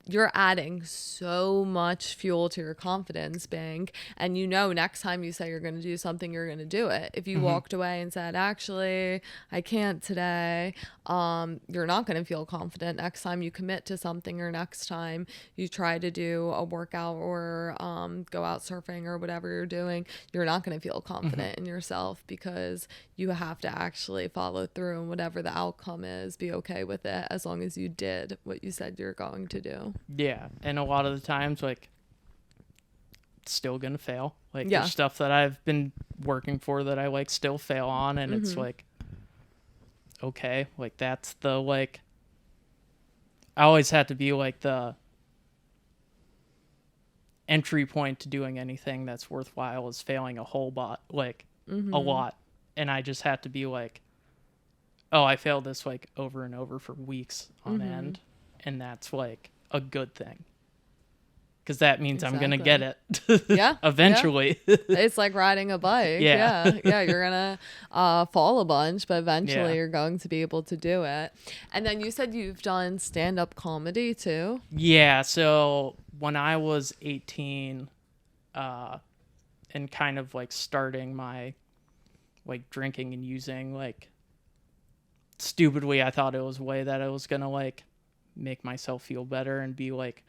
You're adding so much fuel to your confidence bank, and you know next time you say you're going to do something, you're going to do it. If you walked away and said, actually, I can't today, you're not going to feel confident next time you commit to something, or next time you try to do a workout or go out surfing or whatever you're doing. You're not going to feel confident in yourself, because you have to actually follow through, and whatever the outcome is, be okay with it, as long as you did what you said you're going to do. Yeah. And a lot of the times, like, it's still gonna fail. Like, there's stuff that I've been working for that I like still fail on, and it's like, okay, like that's the like, I always had to be like the entry point to doing anything that's worthwhile is failing a whole lot, like a lot. And I just had to be like, oh, I failed this like over and over for weeks on end, and that's like a good thing, because that means I'm gonna get it eventually. It's like riding a bike. You're gonna fall a bunch, but eventually you're going to be able to do it. And then you said you've done stand-up comedy too. So when I was 18 and kind of like starting my like drinking and using, like stupidly I thought it was a way that I was gonna like make myself feel better and be like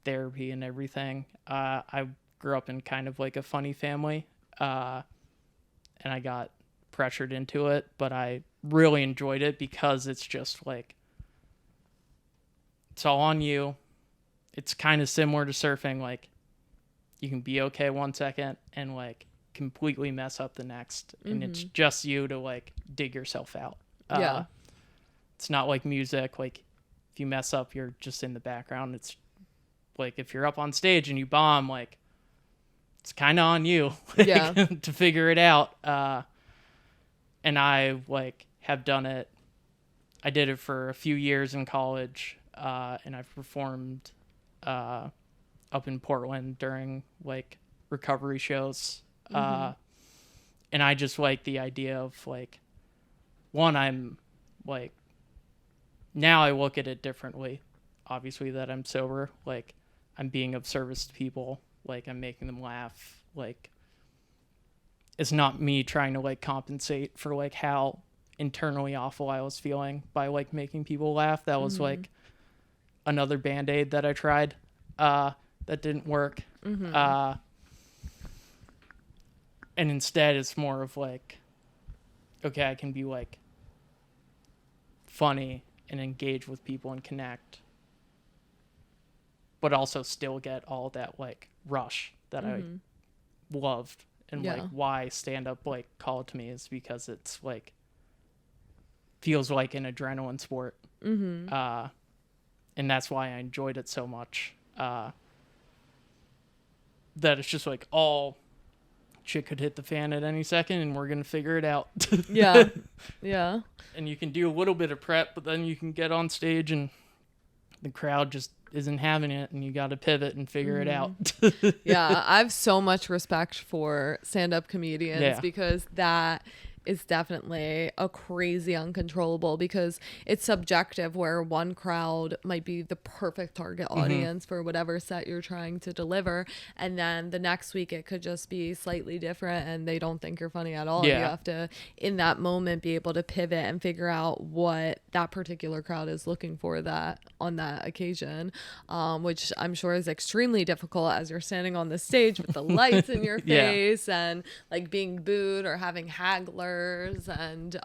therapy and everything. I grew up in kind of like a funny family, and I got pressured into it, but I really enjoyed it, because it's just like, it's all on you. It's kind of similar to surfing. Like, you can be okay 1 second and like completely mess up the next, and it's just you to like dig yourself out. It's not like music. Like, if you mess up, you're just in the background. It's like, if you're up on stage and you bomb, like, it's kind of on you to figure it out. And I like have done it. I did it for a few years in college, and I've performed up in Portland during like recovery shows. And I just like the idea of like, one, I'm like, now I look at it differently, obviously, that I'm sober. Like, I'm being of service to people. Like, I'm making them laugh. Like, it's not me trying to like compensate for like how internally awful I was feeling by like making people laugh. That was like another Band-Aid that I tried. that didn't work. And instead it's more of like, okay, I can be like funny and engage with people and connect, but also still get all that like rush that I loved. And like why stand up like called to me is because it's like feels like an adrenaline sport. And that's why I enjoyed it so much. That it's just like all shit could hit the fan at any second and we're gonna figure it out. Yeah. And you can do a little bit of prep, but then you can get on stage and the crowd just isn't having it and you got to pivot and figure it out. Yeah, I have so much respect for stand-up comedians because that is definitely a crazy uncontrollable, because it's subjective, where one crowd might be the perfect target audience for whatever set you're trying to deliver, and then the next week it could just be slightly different and they don't think you're funny at all. You have to, in that moment, be able to pivot and figure out what that particular crowd is looking for that on that occasion, which I'm sure is extremely difficult as you're standing on the stage with the lights in your face and like being booed or having hagglers. And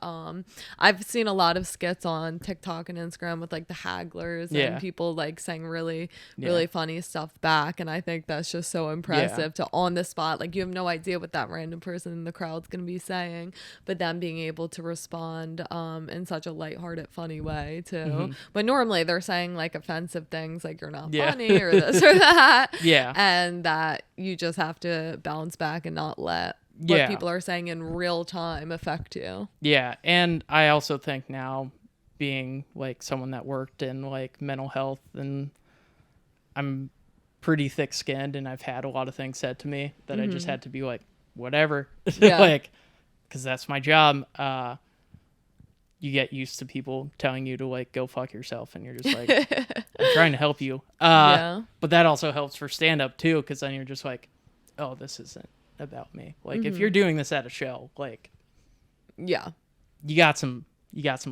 I've seen a lot of skits on TikTok and Instagram with like the hagglers and people like saying really funny stuff back, and I think that's just so impressive to on the spot, like you have no idea what that random person in the crowd's gonna be saying, but then being able to respond in such a lighthearted, funny way too. But normally they're saying like offensive things like you're not funny or this or that, and that you just have to bounce back and not let what people are saying in real time affect you. Yeah. And I also think now, being like someone that worked in like mental health, and I'm pretty thick skinned and I've had a lot of things said to me that I just had to be like, whatever, like, cause that's my job. You get used to people telling you to like, go fuck yourself. And you're just like, I'm trying to help you. But that also helps for stand up too. Cause then you're just like, oh, this isn't about me. Like if you're doing this at a show, like you got some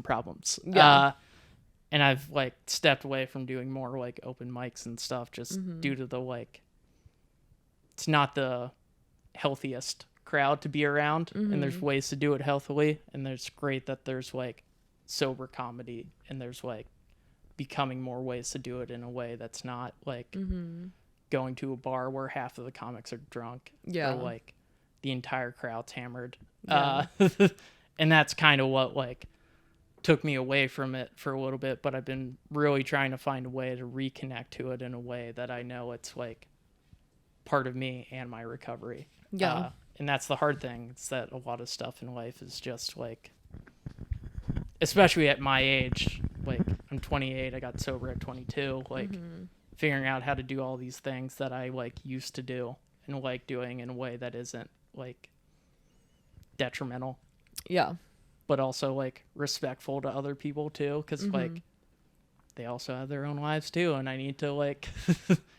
problems. And I've like stepped away from doing more like open mics and stuff just due to the like, it's not the healthiest crowd to be around, and there's ways to do it healthily, and there's great that there's like sober comedy, and there's like becoming more ways to do it in a way that's not like going to a bar where half of the comics are drunk or like the entire crowd's hammered. And that's kind of what like took me away from it for a little bit, but I've been really trying to find a way to reconnect to it in a way that I know it's like part of me and my recovery. And that's the hard thing. It's that a lot of stuff in life is just like, especially at my age, like I'm 28, I got sober at 22, like figuring out how to do all these things that I like used to do and like doing in a way that isn't like detrimental. But also like respectful to other people too, because like they also have their own lives too, and I need to like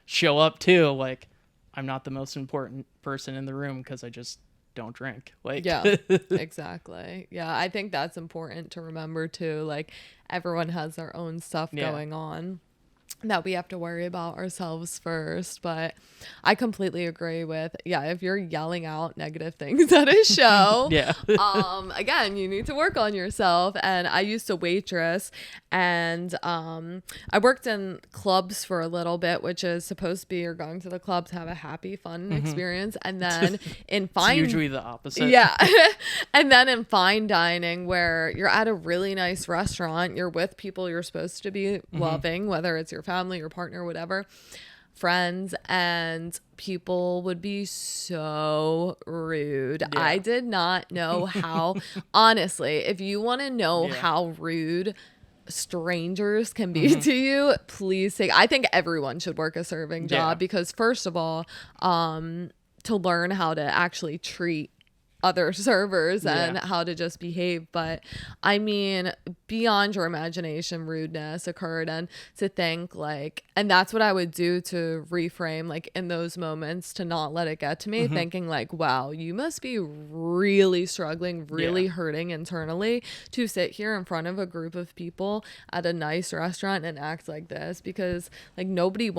show up too. Like I'm not the most important person in the room because I just don't drink. Like exactly. I think that's important to remember too. Like everyone has their own stuff going on that we have to worry about ourselves first. But I completely agree with, if you're yelling out negative things at a show, again, you need to work on yourself. And I used to waitress, and I worked in clubs for a little bit, which is supposed to be you're going to the club to have a happy, fun experience. And then in fine, it's usually the opposite. And then in fine dining, where you're at a really nice restaurant, you're with people you're supposed to be loving, whether it's your family, your partner, whatever, friends, and people would be so rude. I did not know how, honestly, if you want to know how rude strangers can be to you, please I think everyone should work a serving job, because first of all, to learn how to actually treat other servers and Yeah. how to just behave. But I mean, beyond your imagination, rudeness occurred. And to think like, and that's what I would do to reframe, like in those moments, to not let it get to me, thinking like, wow, you must be really struggling, really hurting internally to sit here in front of a group of people at a nice restaurant and act like this, because like nobody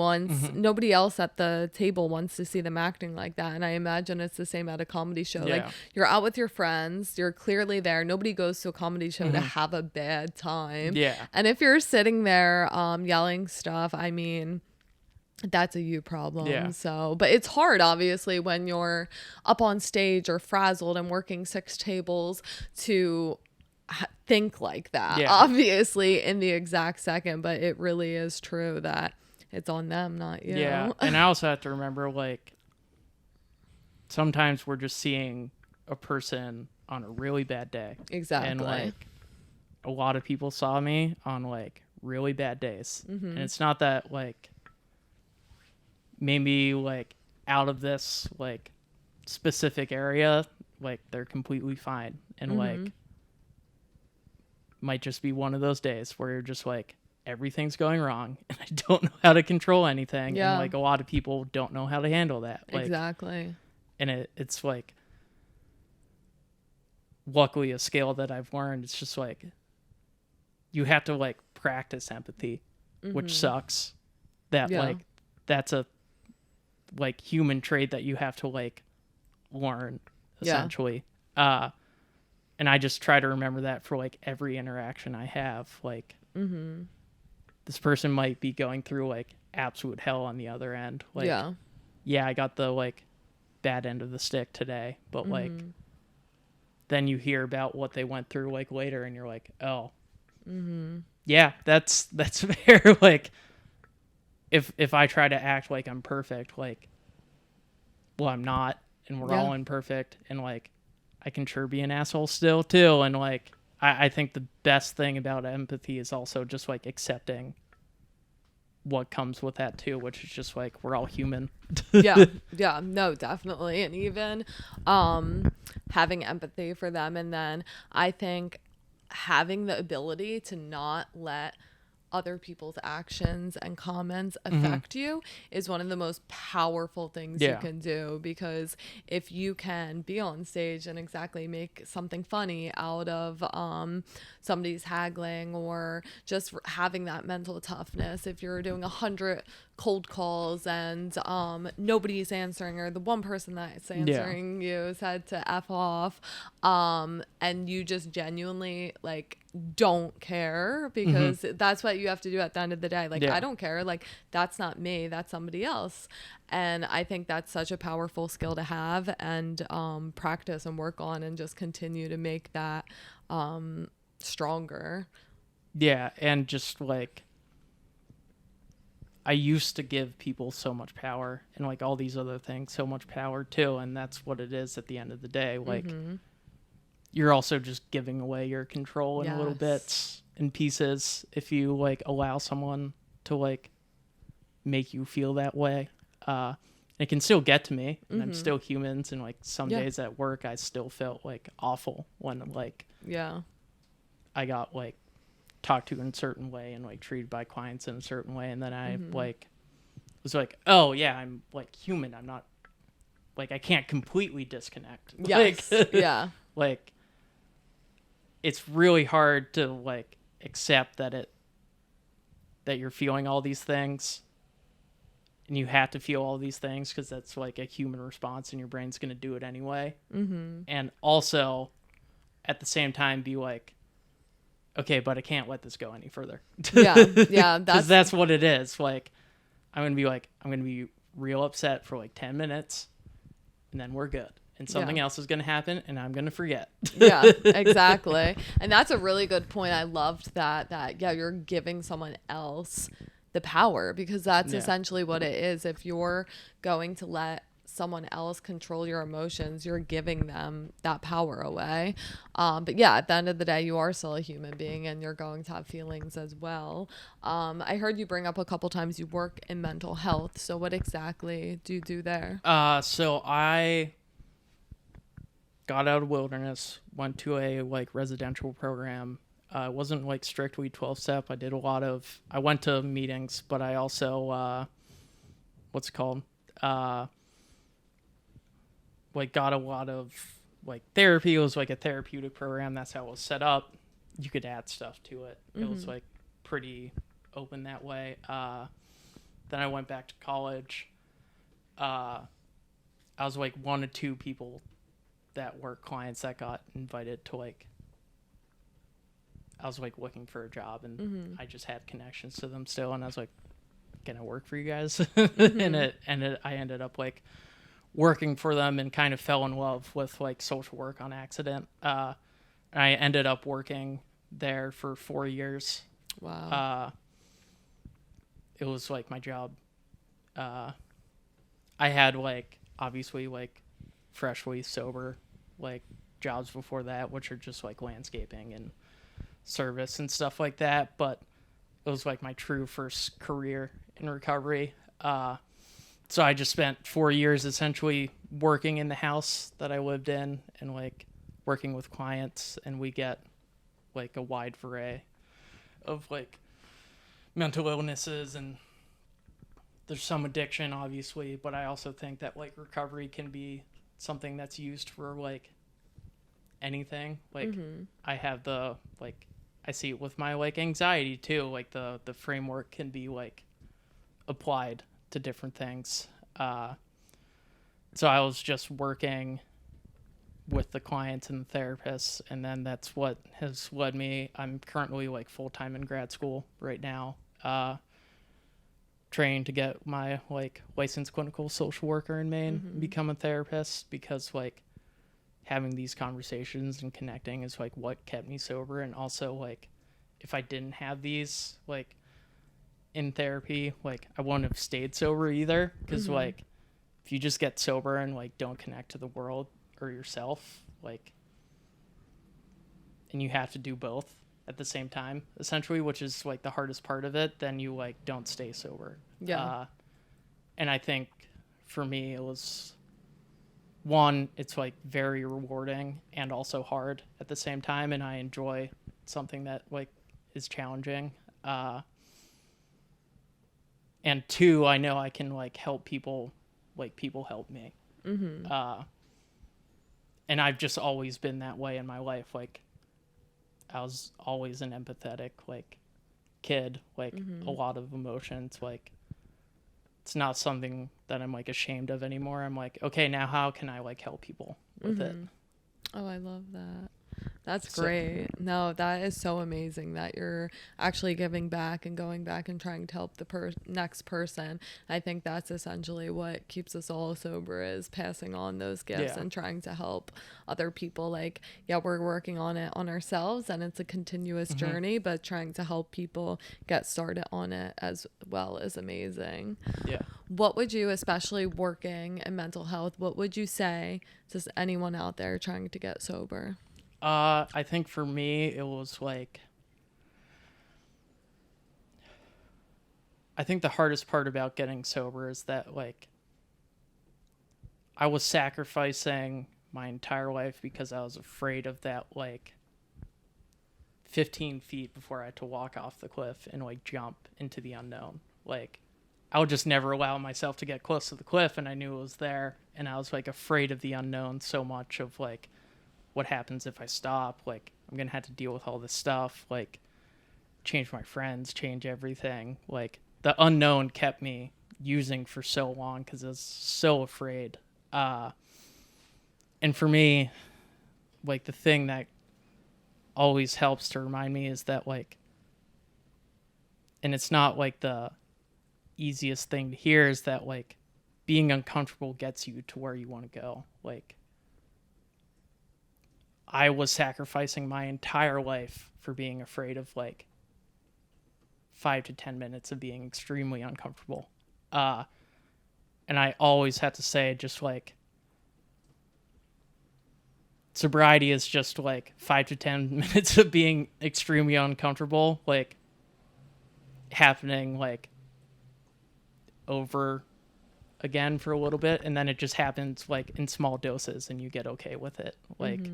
else at the table wants to see them acting like that. And I imagine it's the same at a comedy show. Like, you're out with your friends, you're clearly there. Nobody goes to a comedy show to have a bad time. Yeah. And if you're sitting there yelling stuff, I mean, that's a you problem. Yeah. So, but it's hard, obviously, when you're up on stage or frazzled and working 6 tables to think like that, obviously, in the exact second. But it really is true that it's on them, not you. Yeah. And I also have to remember, like, sometimes we're just seeing a person on a really bad day. Exactly. And like a lot of people saw me on like really bad days. And it's not that like maybe like out of this like specific area, like they're completely fine. And like might just be one of those days where you're just like, everything's going wrong and I don't know how to control anything. And like a lot of people don't know how to handle that. Like, exactly. And it's like, luckily a skill that I've learned. It's just like you have to like practice empathy, which sucks. That like that's a like human trait that you have to like learn essentially. And I just try to remember that for like every interaction I have. Like this person might be going through like absolute hell on the other end. Like I got the like bad end of the stick today, but like then you hear about what they went through like later and you're like, oh yeah, that's fair. Like if I try to act like I'm perfect, like, well, I'm not, and we're all imperfect, and like I can sure be an asshole still too. And like I think the best thing about empathy is also just like accepting what comes with that too, which is just like we're all human. yeah, no, definitely. And even having empathy for them, and then I think having the ability to not let other people's actions and comments affect you is one of the most powerful things you can do, because if you can be on stage and exactly make something funny out of somebody's haggling, or just having that mental toughness, if you're doing 100 cold calls and nobody's answering, or the one person that's answering you said to F off, and you just genuinely like don't care, because that's what you have to do at the end of the day. Like I don't care, like that's not me, that's somebody else. And I think that's such a powerful skill to have, and practice and work on, and just continue to make that stronger. And just like I used to give people so much power, and like all these other things so much power too, and that's what it is at the end of the day. Like you're also just giving away your control in little bits and pieces if you like allow someone to like make you feel that way. It can still get to me, and I'm still humans, and like some days at work I still felt like awful when like I got like talked to in a certain way and like treated by clients in a certain way, and then I like was like, oh yeah, I'm like human, I'm not like, I can't completely disconnect. Like it's really hard to like accept that you're feeling all these things, and you have to feel all these things because that's like a human response and your brain's going to do it anyway. And also at the same time be like, okay, but I can't let this go any further. That's what it is. Like I'm going to be real upset for like 10 minutes and then we're good. And something else is going to happen and I'm going to forget. Exactly. And that's a really good point. I loved that you're giving someone else the power, because that's essentially what it is. If you're going to let someone else control your emotions, you're giving them that power away. But at the end of the day, you are still a human being, and you're going to have feelings as well. I heard you bring up a couple times you work in mental health. So what exactly do you do there? So I got out of wilderness, went to a like residential program. It wasn't like strictly 12-step. I went to meetings, but I also, what's it called? Like got a lot of like therapy. It was like a therapeutic program. That's how it was set up. You could add stuff to it. It was like pretty open that way. Then I went back to college. I was like one of two people that were clients that got invited to like, I was like looking for a job and I just had connections to them still. And I was like, can I work for you guys? I ended up like working for them and kind of fell in love with like social work on accident. I ended up working there for 4 years. Wow. It was like my job. I had like obviously like freshly sober like jobs before that, which are just like landscaping and service and stuff like that, but it was like my true first career in recovery. So I just spent 4 years essentially working in the house that I lived in and like working with clients, and we get like a wide array of like mental illnesses, and there's some addiction obviously, but I also think that like recovery can be something that's used for like anything. Like I have the like I see it with my like anxiety too, like the framework can be like applied to different things. So I was just working with the clients and the therapists, and then that's what has led me. I'm currently like full-time in grad school right now, trained to get my like licensed clinical social worker in Maine, and become a therapist, because like having these conversations and connecting is like what kept me sober. And also like if I didn't have these like in therapy, like I wouldn't have stayed sober either, because like if you just get sober and like don't connect to the world or yourself, like, and you have to do both at the same time essentially, which is like the hardest part of it, then you like don't stay sober. And I think for me it was one, it's like very rewarding and also hard at the same time, and I enjoy something that like is challenging. And two, I know I can like help people, like people help me. And I've just always been that way in my life. Like I was always an empathetic like kid, like a lot of emotions. Like it's not something that I'm like ashamed of anymore. I'm like, okay, now how can I like help people with it? Oh, I love that. That's great. No, that is so amazing that you're actually giving back and going back and trying to help the next person. I think that's essentially what keeps us all sober, is passing on those gifts and trying to help other people. Like, yeah, we're working on it on ourselves, and it's a continuous journey, but trying to help people get started on it as well is amazing. Yeah. What would you, especially working in mental health, what would you say to anyone out there trying to get sober? I think for me, it was like, I think the hardest part about getting sober is that like I was sacrificing my entire life because I was afraid of that like 15 feet before I had to walk off the cliff and like jump into the unknown. Like I would just never allow myself to get close to the cliff, and I knew it was there, and I was like afraid of the unknown so much, of like, what happens if I stop? Like, I'm going to have to deal with all this stuff, like change my friends, change everything. Like the unknown kept me using for so long because I was so afraid. And for me, like the thing that always helps to remind me is that like, and it's not like the easiest thing to hear, is that like being uncomfortable gets you to where you want to go. Like, I was sacrificing my entire life for being afraid of like 5 to 10 minutes of being extremely uncomfortable. And I always had to say, just like, sobriety is just like 5 to 10 minutes of being extremely uncomfortable, like happening like over again for a little bit, and then it just happens like in small doses and you get okay with it. Like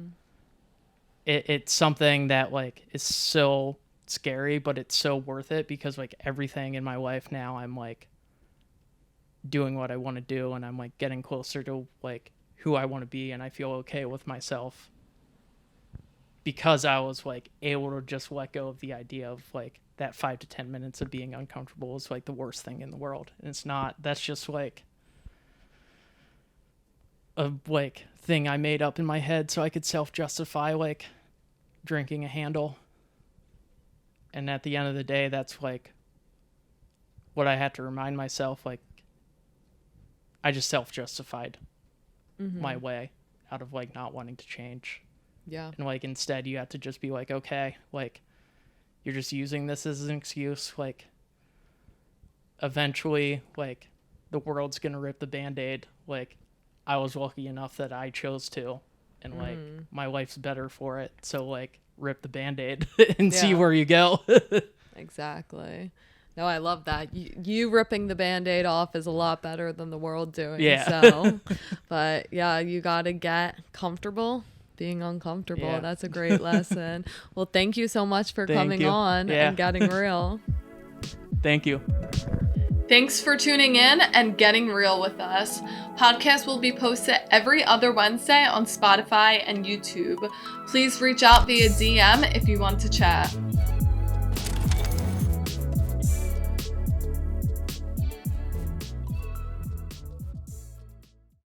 it's something that like is so scary, but it's so worth it, because like everything in my life now, I'm like doing what I want to do, and I'm like getting closer to like who I want to be, and I feel okay with myself because I was like able to just let go of the idea of like that 5 to 10 minutes of being uncomfortable is like the worst thing in the world. And it's not. That's just like a like thing I made up in my head so I could self-justify like drinking a handle. And at the end of the day, that's like what I had to remind myself. Like I just self-justified my way out of like not wanting to change. Yeah. And like instead you have to just be like, okay, like you're just using this as an excuse. Like eventually like the world's gonna rip the Band-Aid. Like I was lucky enough that I chose to, and like my life's better for it. So like rip the Band-Aid and see where you go. Exactly. No, I love that. You ripping the Band-Aid off is a lot better than the world doing so. But yeah, you gotta get comfortable being uncomfortable. Yeah. That's a great lesson. Well, thank you so much for coming on and getting real. Thank you. Thanks for tuning in and getting real with us. Podcast will be posted every other Wednesday on Spotify and YouTube. Please reach out via DM if you want to chat.